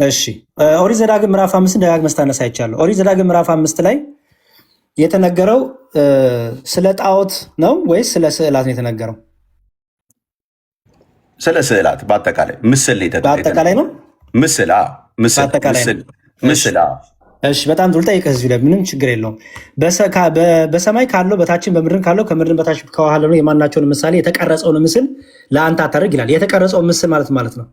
እሺ ኦሪት ዘዳግም ምዕራፍ 5 ደጋግመህ ስታነሳ አይቻለሁ። ኦሪት ዘዳግም ምዕራፍ 5 ላይ የተነገረው ስለ ጣዖት ነው ወይስ ስለ ስዕላት ነው የተነገረው? ስለ ስዕላት በአጠቃላይ ምስል በአጠቃላይ ነው። ምስል እሺ በጣም ጥሩ። ልጠይቅህ እዚሁ ላይ ምንም ችግር የለውም። በሰማይ ካለው በታችን በምድርን ካለው ከምድርን በታች ከውሃ ነው የማናቸውን ምሳሌ የተቀረጸውን ምስል ለአንተ አታደርግ ይላል። የተቀረጸውን ምስል ማለት ነው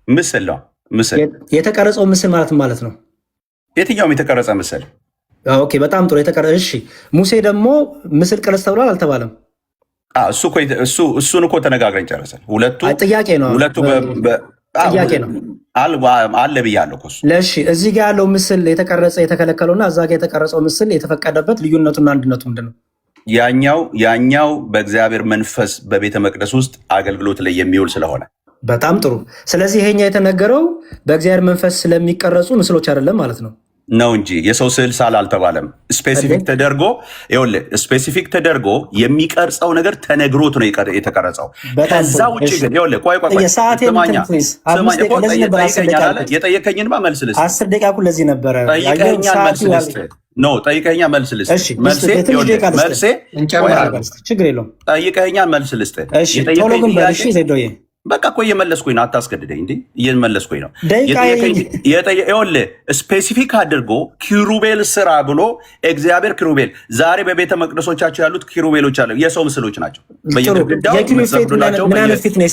ምስል ነው። ምስል የተቀረጸው ምስል ማለት ነው። የትኛውም የተቀረጸ ምስል። ኦኬ በጣም ጥሩ። እሺ ሙሴ ደግሞ ምስል ቅረጽ ተብሏል አልተባለም? እሱን እኮ ተነጋግረን ጨረሰን። ሁለቱ ጥያቄ ነው አለ ብያለሁ እኮ እሱ። ለእሺ እዚህ ጋር ያለው ምስል የተቀረጸ የተከለከለውና እዛ ጋር የተቀረጸው ምስል የተፈቀደበት ልዩነቱና አንድነቱ ምንድን ነው? ያኛው በእግዚአብሔር መንፈስ በቤተ መቅደስ ውስጥ አገልግሎት ላይ የሚውል ስለሆነ በጣም ጥሩ። ስለዚህ ይሄኛ የተነገረው በእግዚአብሔር መንፈስ ስለሚቀረጹ ምስሎች አይደለም ማለት ነው ነው እንጂ የሰው ስዕል ሳል አልተባለም። ስፔሲፊክ ተደርጎ የሚቀርጸው ነገር ተነግሮት ነው የተቀረጸው። ከዛ ውጭ ግን የጠየቀኝንማ መልስ ልስጥ። 10 ደቂቃ እኮ ለዚህ ነበረ። ጠይቀኸኛል፣ መልስ ልስጥ። ችግር የለውም። ጠይቀኸኛል፣ መልስ ልስጥ። ቶሎ ግን በልሽ ዜዶዬ በቃ እኮ እየመለስኩኝ ነው። አታስገድደኝ እንዴ! እየመለስኩኝ ነው። ስፔሲፊክ አድርጎ ኪሩቤል ስራ ብሎ እግዚአብሔር ኪሩቤል፣ ዛሬ በቤተ መቅደሶቻቸው ያሉት ኪሩቤሎች አሉ፣ የሰው ምስሎች ናቸው። በየግድግዳው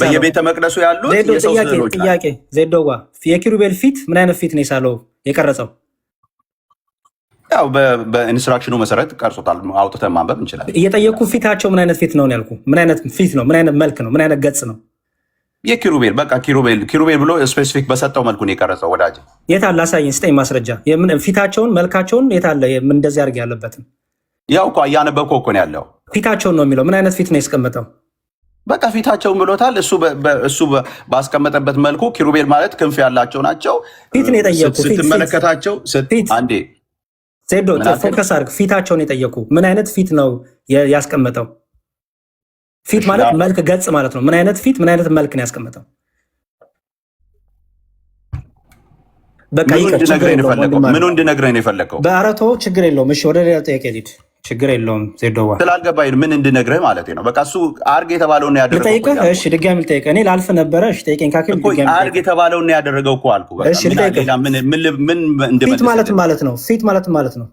በየቤተ መቅደሱ ያሉት የሰው ምስሎች ናቸው። ዜዶዋ የኪሩቤል ፊት ምን አይነት ፊት ነው የሳለው የቀረጸው? ያው በኢንስትራክሽኑ መሰረት ቀርጾታል። አውጥተን ማንበብ እንችላለን። እየጠየኩ ፊታቸው ምን አይነት ፊት ነው ያልኩ? ምን አይነት ፊት ነው? ምን አይነት መልክ ነው? ምን አይነት ገጽ ነው? የኪሩቤል በቃ ኪሩቤል ብሎ ስፔሲፊክ በሰጠው መልኩ ነው የቀረጸው። ወዳጅ የት አለ? አሳየኝ፣ ስጠኝ ማስረጃ። ፊታቸውን መልካቸውን የት አለ? እንደዚህ አድርግ ያለበትን ያው እኮ እያነበብከው እኮ ነው ያለው። ፊታቸውን ነው የሚለው። ምን አይነት ፊት ነው ያስቀመጠው? በቃ ፊታቸውን ብሎታል። እሱ ባስቀመጠበት መልኩ ኪሩቤል ማለት ክንፍ ያላቸው ናቸው። ፊት ነው የጠየቁ። ስትመለከታቸው አንዴ ዜዶ ፎከስ አድርግ። ፊታቸውን የጠየቁ ምን አይነት ፊት ነው ያስቀመጠው? ፊት ማለት መልክ፣ ገጽ ማለት ነው። ምን አይነት ፊት፣ ምን አይነት መልክ ነው ያስቀመጠው? በቃ ምን እንድነግረኝ ነው የፈለከው? በአረቶ ችግር የለውም። እሺ ወደ ሌላ ጥያቄ ሊድ ችግር የለውም። ዜዶዋ ስላልገባኝ ምን እንድነግርህ ማለት ነው። በቃ እሱ አርግ የተባለውን ያደረገው ልጠይቅህ። እሺ ድጋሚ ልጠይቅህ። እኔ ላልፍ ነበረ። እሺ ጠይቀኝ ካክል ድጋሚ አርግ የተባለውን ያደረገው እኮ አልኩ። በቃ እሺ ልጠይቅህ። ፊት ማለት ነው። ፊት ማለት ነው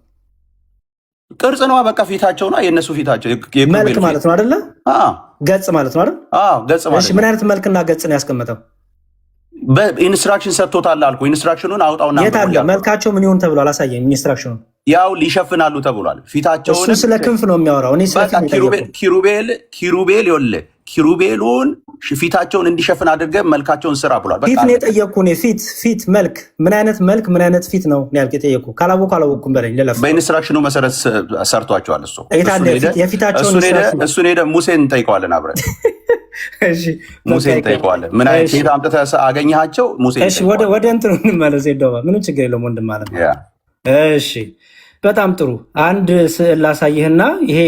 ቅርጽ ነው። በቃ ፊታቸው ነው የእነሱ ፊታቸው መልክ ማለት ነው አይደለ? ገጽ ማለት ነው አይደል? ገጽ ማለት ነው። ምን አይነት መልክና ገጽ ነው ያስቀመጠው? በኢንስትራክሽን ሰጥቶታል አልኩ። ኢንስትራክሽኑን አውጣውና የት አለ? መልካቸው ምን ይሆን ተብሏል? አሳየኝ ኢንስትራክሽኑን። ያው ሊሸፍናሉ ተብሏል። ፊታቸውን እሱ ስለ ክንፍ ነው የሚያወራው። እኔ ስለ ኪሩቤል ይኸውልህ፣ ኪሩቤሉን ፊታቸውን እንዲሸፍን አድርገህ መልካቸውን ስራ ብሏል። ፊት ነው የጠየኩህ እኔ። ፊት መልክ፣ ምን አይነት መልክ፣ ምን አይነት ፊት ነው ያልክ የጠየኩህ? ካላወኩም በለኝ። በኢንስትራክሽኑ መሰረት ሰርቷቸዋል። እሱን ሄደህ ሙሴን እንጠይቀዋለን አብረን። ሙሴን እንጠይቀዋለን። ምን አይነት ፊት አምጥተህ አገኘሃቸው? ወደ እንትኑ እንመለስ። ሄደዋ ምንም ችግር የለውም ወንድም ማለት ነው። እሺ በጣም ጥሩ። አንድ ስዕል ላሳይህና ይሄ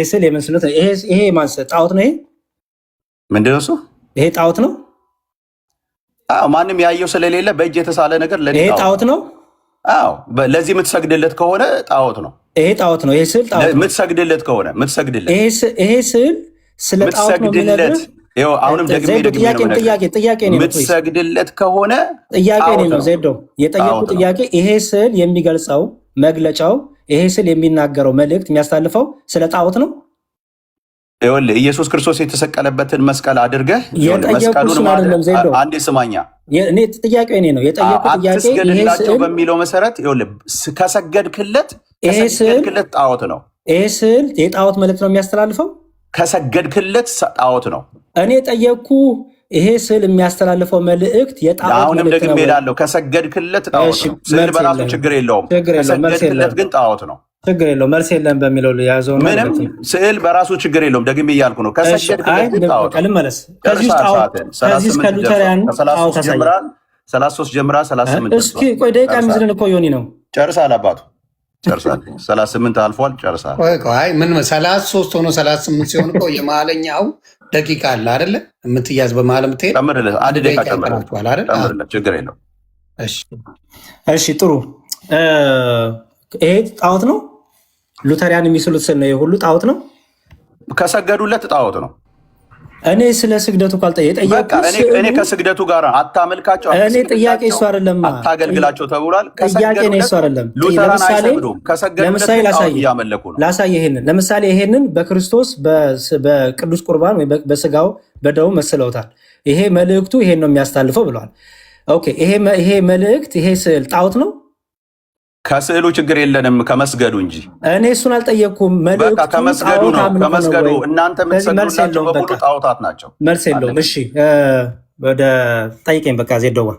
ስዕል የምንስሉት ይሄ ማን ጣዖት ነው? ይሄ ምንድን ነው? እሱ ይሄ ጣዖት ነው። ማንም ያየው ስለሌለ በእጅ የተሳለ ነገር ይሄ ጣዖት ነው። ለዚህ የምትሰግድለት ከሆነ ጣዖት ነው። ይሄ ጣዖት ነው። ይሄ ስዕል ጣዖት ነው። የምትሰግድለት ከሆነ የምትሰግድለት ይሄ ስዕል ስለ ጣዖት ነው የሚነግርህ። አሁንም ጥያቄ የምትሰግድለት ከሆነ ጥያቄ ነው ዜዶ የጠየቁት ጥያቄ። ይሄ ስዕል የሚገልጸው መግለጫው፣ ይሄ ስዕል የሚናገረው መልእክት የሚያስተላልፈው ስለ ጣዖት ነው። ይኸውልህ ኢየሱስ ክርስቶስ የተሰቀለበትን መስቀል አድርገህ መስቀሉን አንዴ ስማኛ። ጥያቄ እኔ ነው የጠየቁት ጥያቄ። አትስገድላቸው በሚለው መሰረት ይኸውልህ ከሰገድክለት ጣዖት ነው። ይሄ ስዕል የጣዖት መልእክት ነው የሚያስተላልፈው። ከሰገድክለት ጣዖት ነው። እኔ ጠየቅኩ። ይሄ ስዕል የሚያስተላልፈው መልእክት የጣዖት አሁንም ደግሜ እላለሁ፣ ከሰገድክለት ጣዖት ነው። ስዕል በራሱ ችግር የለውም። ከሰገድክለት ግን ጣዖት ነው። ችግር የለውም። መልስ የለም በሚለው ያዘው ነው። ምንም ስዕል በራሱ ችግር የለውም። ደግሜ እያልኩ ነው። ከሰገድክለት ግን ጣዖት ነው። ልመለስ። ከዚህ ከሉተሪያን ጣዖት ያሳያል። 33 ጀምራ 38 እስኪ ቆይ ደቂቃ የሚዝልን እኮ ዮኒ ነው። ጨርሳል አባቱ ጨርሳል። 38 አልፏል። ጨርሳል። ምን 33 ሆኖ 38 ሲሆን እኮ የመሀለኛው ደቂቃ አለ አይደለ? የምትያዝ በመሀል የምትሄድ ጨምርልህ። አንድ ደቂቃ ጨምርልህ። ችግር የለው። እሺ ጥሩ። ይሄ ጣዖት ነው። ሉተሪያን የሚስሉት ስል ነው። ሁሉ ጣዖት ነው። ከሰገዱለት ጣዖት ነው። እኔ ስለ ስግደቱ እኔ ከስግደቱ ጋር አታመልካቸው። እኔ ጥያቄ እሱ አይደለም፣ አታገልግላቸው ተብሏል። ጥያቄ ነው እሱ አይደለም። ለምሳሌ ላሳይ። ለምሳሌ ይሄንን በክርስቶስ በቅዱስ ቁርባን ወይ በስጋው በደሙ መስለውታል። ይሄ መልእክቱ ይሄን ነው የሚያስተላልፈው ብለዋል። ኦኬ ይሄ መልእክት ይሄ ስዕል ጣዖት ነው። ከስዕሉ ችግር የለንም ከመስገዱ እንጂ። እኔ እሱን አልጠየቅኩም። መልእክቱ ከመስገዱ ነው። ከመስገዱ እናንተ የምትሰግዱላቸው በሙሉ ጣዖታት ናቸው። መልስ የለውም። እሺ ወደ ጠይቀኝ በቃ ዜዶዋ።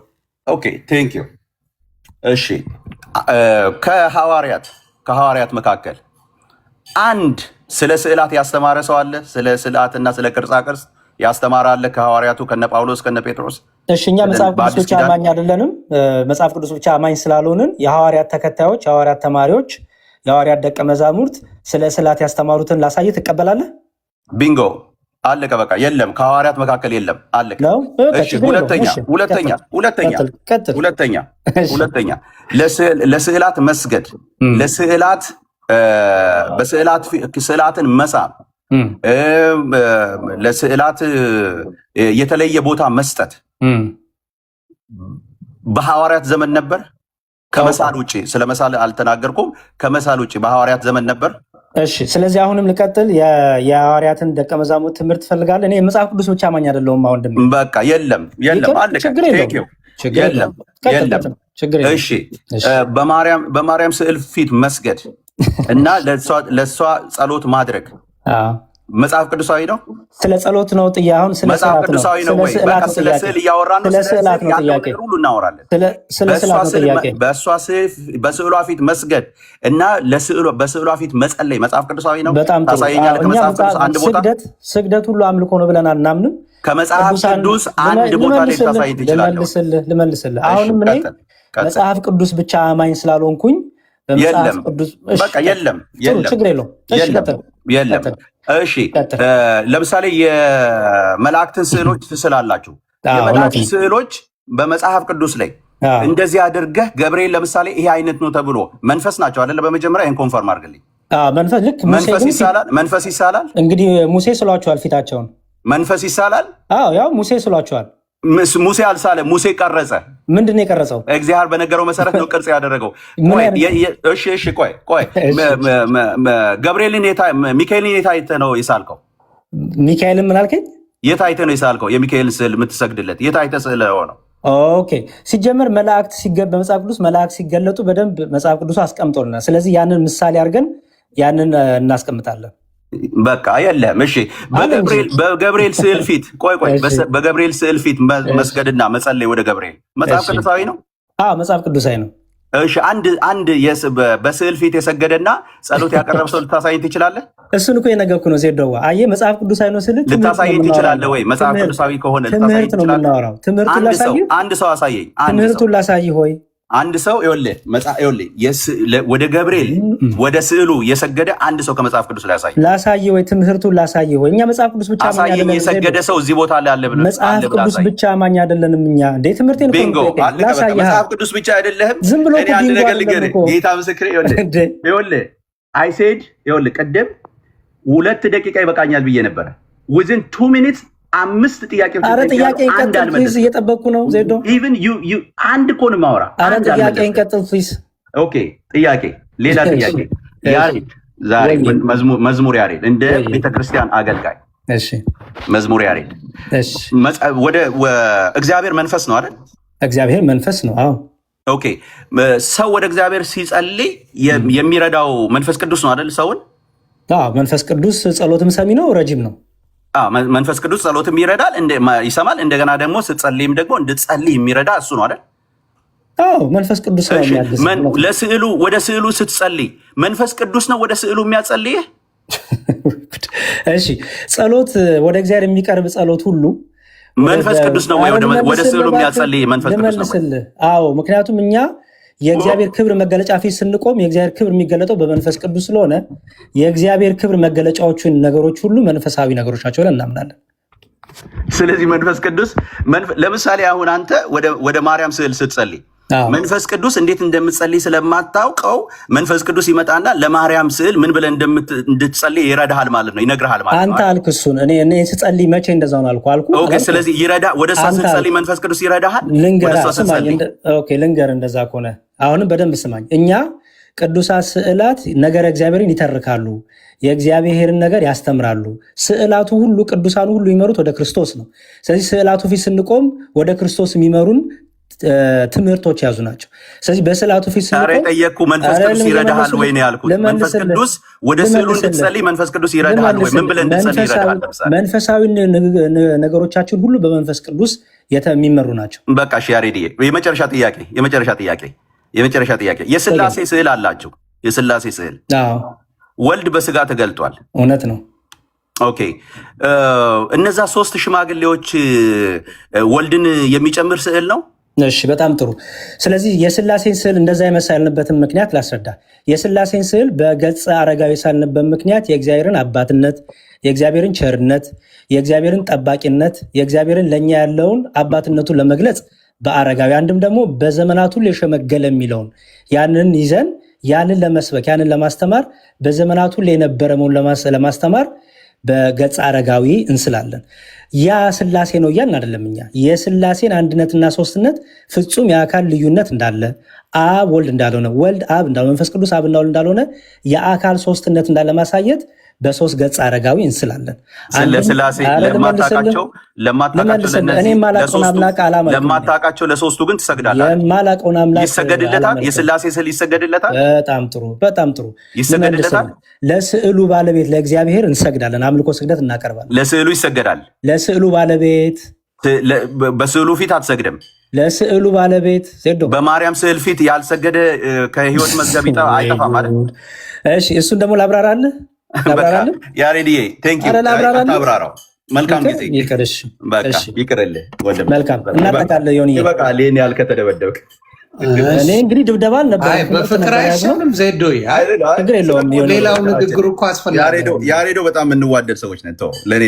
ኦኬ ቴንክ ዩ። እሺ ከሐዋርያት መካከል አንድ ስለ ስዕላት ያስተማረ ሰው አለ? ስለ ስዕላትና ስለ ቅርጻ ቅርጽ ያስተማረ አለ ከሐዋርያቱ ከነ ጳውሎስ ከነ ጴጥሮስ? እሺ እኛ መጽሐፍ ቅዱስ ብቻ አማኝ አይደለንም። መጽሐፍ ቅዱስ ብቻ አማኝ ስላልሆንን የሐዋርያት ተከታዮች፣ የሐዋርያት ተማሪዎች፣ የሐዋርያት ደቀ መዛሙርት ስለ ስዕላት ያስተማሩትን ላሳይ ትቀበላለህ? ቢንጎ አለቀ በቃ። የለም ከሐዋርያት መካከል የለም አለቀ። ሁለተኛ ለስዕላት መስገድ፣ ስዕላትን መሳም፣ ለስዕላት የተለየ ቦታ መስጠት በሐዋርያት ዘመን ነበር። ከመሳል ውጭ ስለ መሳል አልተናገርኩም። ከመሳል ውጭ በሐዋርያት ዘመን ነበር። እሺ ስለዚህ አሁንም ልቀጥል። የሐዋርያትን ደቀ መዛሙርት ትምህርት ትፈልጋለህ? እኔ መጽሐፍ ቅዱስ ብቻ አማኝ አይደለሁም። አሁን በቃ የለም አለቀ። የለም የለም። እሺ በማርያም ስዕል ፊት መስገድ እና ለእሷ ጸሎት ማድረግ መጽሐፍ ቅዱሳዊ ነው? ስለ ጸሎት ነው ጥያቄ። አሁን ስለ መጽሐፍ ቅዱሳዊ ነው ወይ? በቃ ስለ ስዕል እያወራን ነው። ስለ ስዕላት ነው ጥያቄ። ሁሉ እናወራለን። ስለ ስዕላት ነው ጥያቄ። በስዕሏ ፊት መስገድ እና በስዕሏ ፊት መጸለይ መጽሐፍ ቅዱሳዊ ነው? በጣም ጥሩ። ታሳየኛለህ ከመጽሐፍ ቅዱስ አንድ ቦታ? ስግደት ሁሉ አምልኮ ነው ብለን አናምንም። ከመጽሐፍ ቅዱስ አንድ ቦታ ላይ ታሳይ ትችላለህ? ልመልስልህ። አሁንም እኔ መጽሐፍ ቅዱስ ብቻ አማኝ ስላልሆንኩኝ የለም በቃ የለም ችግር የለውም። የለም እሺ ለምሳሌ የመላእክትን ስዕሎች ትስላላችሁ። የመላእክት ስዕሎች በመጽሐፍ ቅዱስ ላይ እንደዚህ አድርገህ ገብርኤል ለምሳሌ ይሄ አይነት ነው ተብሎ መንፈስ ናቸው አይደለ? በመጀመሪያ ይሄን ኮንፈርም አድርግልኝ። መንፈስ ይሳላል። እንግዲህ ሙሴ ስሏቸዋል ፊታቸውን። መንፈስ ይሳላል። ያው ሙሴ ስሏቸዋል። ሙሴ አልሳለም። ሙሴ ቀረጸ። ምንድን ነው የቀረጸው? እግዚአብሔር በነገረው መሰረት ነው ቅርጽ ያደረገው። ቆይ ገብርኤልን ሚካኤልን የት አይተህ ነው የሳልከው? ሚካኤልን ምን አልከኝ? የት አይተህ ነው የሳልከው? የሚካኤልን ስዕል የምትሰግድለት የት አይተህ ስዕል ሆነው? ኦኬ ሲጀመር በመጽሐፍ ቅዱስ መላእክት ሲገለጡ በደንብ መጽሐፍ ቅዱስ አስቀምጦልናል። ስለዚህ ያንን ምሳሌ አድርገን ያንን እናስቀምጣለን። በቃ የለም። እሺ በገብርኤል ስዕል ፊት በገብርኤል ስዕል ፊት መስገድና መጸለይ ወደ ገብርኤል መጽሐፍ ቅዱሳዊ ነው? መጽሐፍ ቅዱሳዊ ነው። እሺ አንድ በስዕል ፊት የሰገደና ጸሎት ያቀረበ ሰው ልታሳይኝ ትችላለህ? እሱን እኮ የነገርኩህ ነው ዜዶ። አየህ መጽሐፍ ቅዱሳዊ ነው ስልህ ልታሳይኝ ትችላለህ ወይ? መጽሐፍ ቅዱሳዊ ከሆነ ትምህርት ነው የምናወራው። ትምህርቱን ላሳይህ። አንድ ሰው አሳየኝ። ትምህርቱን ላሳይህ ሆይ አንድ ሰው ወደ ገብርኤል ወደ ስዕሉ የሰገደ አንድ ሰው ከመጽሐፍ ቅዱስ ላይ ላሳይ ወይ? ትምህርቱን ላሳይ ወይ? እኛ መጽሐፍ ቅዱስ ብቻ ማኛ አይደለም። የሰገደ ሰው እዚህ ቦታ ላይ አለ ብለህ መጽሐፍ ቅዱስ ብቻ ማኛ አይደለንም እኛ። እንዴ ትምህርቴን ላሳይ። መጽሐፍ ቅዱስ ብቻ አይደለም። ዝም ብሎ እኔ አንድ ነገር ልንገርህ፣ ጌታ ምስክሬ። ይኸውልህ አይሴድ ቅድም 2 ደቂቃ ይበቃኛል ብዬ ነበረ። ዊዝን 2 ሚኒትስ 5 ጥያቄዎች። አረ ጥያቄን ቀጥል ፕሊዝ፣ እየጠበቅኩ ነው ዜዶ። ኢቭን አንድ እኮ ነው የማወራ። አረ ጥያቄን ቀጥል ፕሊዝ። ኦኬ ጥያቄ፣ ሌላ ጥያቄ። ያሬድ ዛሬ መዝሙር ያሬድ እንደ ቤተክርስቲያን አገልጋይ፣ እሺ መዝሙር ያሬድ፣ እሺ ወደ እግዚአብሔር መንፈስ ነው አይደል? እግዚአብሔር መንፈስ ነው። አዎ ኦኬ። ሰው ወደ እግዚአብሔር ሲጸልይ የሚረዳው መንፈስ ቅዱስ ነው አይደል? ሰውን መንፈስ ቅዱስ ጸሎትም ሰሚ ነው፣ ረጅም ነው። መንፈስ ቅዱስ ጸሎትም ይረዳል፣ ይሰማል። እንደገና ደግሞ ስትጸልይም ደግሞ እንድትጸልይ የሚረዳ እሱ ነው አይደል? መንፈስ ቅዱስ ነው የሚያግዝ። ወደ ስዕሉ ስትጸልይ መንፈስ ቅዱስ ነው ወደ ስዕሉ የሚያጸልይህ? እሺ ጸሎት ወደ እግዚአብሔር የሚቀርብ ጸሎት ሁሉ መንፈስ ቅዱስ ነው ወይ? ወደ ስዕሉ የሚያጸልይ መንፈስ ቅዱስ ነው? አዎ፣ ምክንያቱም እኛ የእግዚአብሔር ክብር መገለጫ ፊት ስንቆም የእግዚአብሔር ክብር የሚገለጠው በመንፈስ ቅዱስ ስለሆነ የእግዚአብሔር ክብር መገለጫዎችን ነገሮች ሁሉ መንፈሳዊ ነገሮች ናቸው ብለን እናምናለን። ስለዚህ መንፈስ ቅዱስ ለምሳሌ አሁን አንተ ወደ ማርያም ስዕል ስትጸልይ መንፈስ ቅዱስ እንዴት እንደምትጸልይ ስለማታውቀው መንፈስ ቅዱስ ይመጣና ለማርያም ስዕል ምን ብለህ እንድትጸልይ ይረዳሃል ማለት ነው፣ ይነግርሃል ማለት ነው። አንተ አልክ እሱን። እኔ ስጸልይ መቼ እንደዛው ነው አልኩ። ኦኬ። ስለዚህ ወደ እሷ ስትጸልይ መንፈስ ቅዱስ ይረዳሃል። ልንገር እንደዛ ከሆነ አሁንም በደንብ ስማኝ። እኛ ቅዱሳት ስዕላት ነገረ እግዚአብሔርን ይተርካሉ፣ የእግዚአብሔርን ነገር ያስተምራሉ። ስዕላቱ ሁሉ ቅዱሳኑ ሁሉ የሚመሩት ወደ ክርስቶስ ነው። ስለዚህ ስዕላቱ ፊት ስንቆም ወደ ክርስቶስ የሚመሩን ትምህርቶች ያዙ ናቸው። ስለዚህ በስዕላቱ ፊት ስንቆም ጠየቅኩ፣ መንፈስ ቅዱስ ይረዳሃል ወይ ነው ያልኩት። መንፈስ ቅዱስ ወደ ስዕሉ እንድትጸልይ መንፈስ ቅዱስ ይረዳሃል ወይ? ምን ብለህ እንድትጸልይ ይረዳሃል? መንፈሳዊ ነገሮቻችን ሁሉ በመንፈስ ቅዱስ የሚመሩ ናቸው። በቃ እሺ ያሬድዬ፣ የመጨረሻ ጥያቄ የስላሴ ስዕል አላችሁ። የስላሴ ስዕል ወልድ በስጋ ተገልጧል። እውነት ነው። ኦኬ። እነዛ 3 ሽማግሌዎች ወልድን የሚጨምር ስዕል ነው? እሺ በጣም ጥሩ። ስለዚህ የስላሴን ስዕል እንደዛ የመሳልንበትን ምክንያት ላስረዳ። የስላሴን ስዕል በገጸ አረጋዊ የሳልንበት ምክንያት የእግዚአብሔርን አባትነት፣ የእግዚአብሔርን ቸርነት፣ የእግዚአብሔርን ጠባቂነት፣ የእግዚአብሔርን ለእኛ ያለውን አባትነቱን ለመግለጽ በአረጋዊ አንድም ደግሞ በዘመናቱ የሸመገለ የሚለውን ያንን ይዘን ያንን ለመስበክ ያንን ለማስተማር በዘመናቱ የነበረ መሆኑን ለማስተማር በገጸ አረጋዊ እንስላለን። ያ ስላሴ ነው እያልን አይደለም። እኛ የስላሴን አንድነትና ሶስትነት ፍጹም የአካል ልዩነት እንዳለ አብ ወልድ እንዳልሆነ፣ ወልድ አብ እንዳልሆነ፣ መንፈስ ቅዱስ አብ እንዳልሆነ የአካል ሶስትነት እንዳለ ማሳየት በ3 ገጽ አረጋዊ እንስላለን። ለስላሴ ለማታውቃቸው ለሶስቱ ግን ትሰግዳለህ። የማላውቀውን አምላክ ይሰገድለታል። የስላሴ ስዕል ይሰገድለታል። በጣም ጥሩ፣ በጣም ጥሩ። ይሰገድለታል። ለስዕሉ ባለቤት ለእግዚአብሔር እንሰግዳለን። አምልኮ ስግደት እናቀርባለን። ለስዕሉ ይሰገዳል። ለስዕሉ ባለቤት በስዕሉ ፊት አትሰግድም። ለስዕሉ ባለቤት ዜዶ በማርያም ስዕል ፊት ያልሰገደ ከህይወት መዝገብ አይጠፋም ማለት። እሺ እሱን ደግሞ ላብራራልህ። ያሬድዬ ታብራራው። መልካም ጊዜ። ይቅርልህ ወንድም። መልካም እናጠቃለን። ሆን ይበቃል። ይህን ያህል ከተደበደብክ እኔ እንግዲህ ድብደባ አልነበረ። በፍቅር አይሻልም ዜዶ? ችግር የለውም። ሌላው ንግግሩ እኮ አስፈላጊ። ያሬዶ በጣም የምንዋደድ ሰዎች ነን። ለእኔ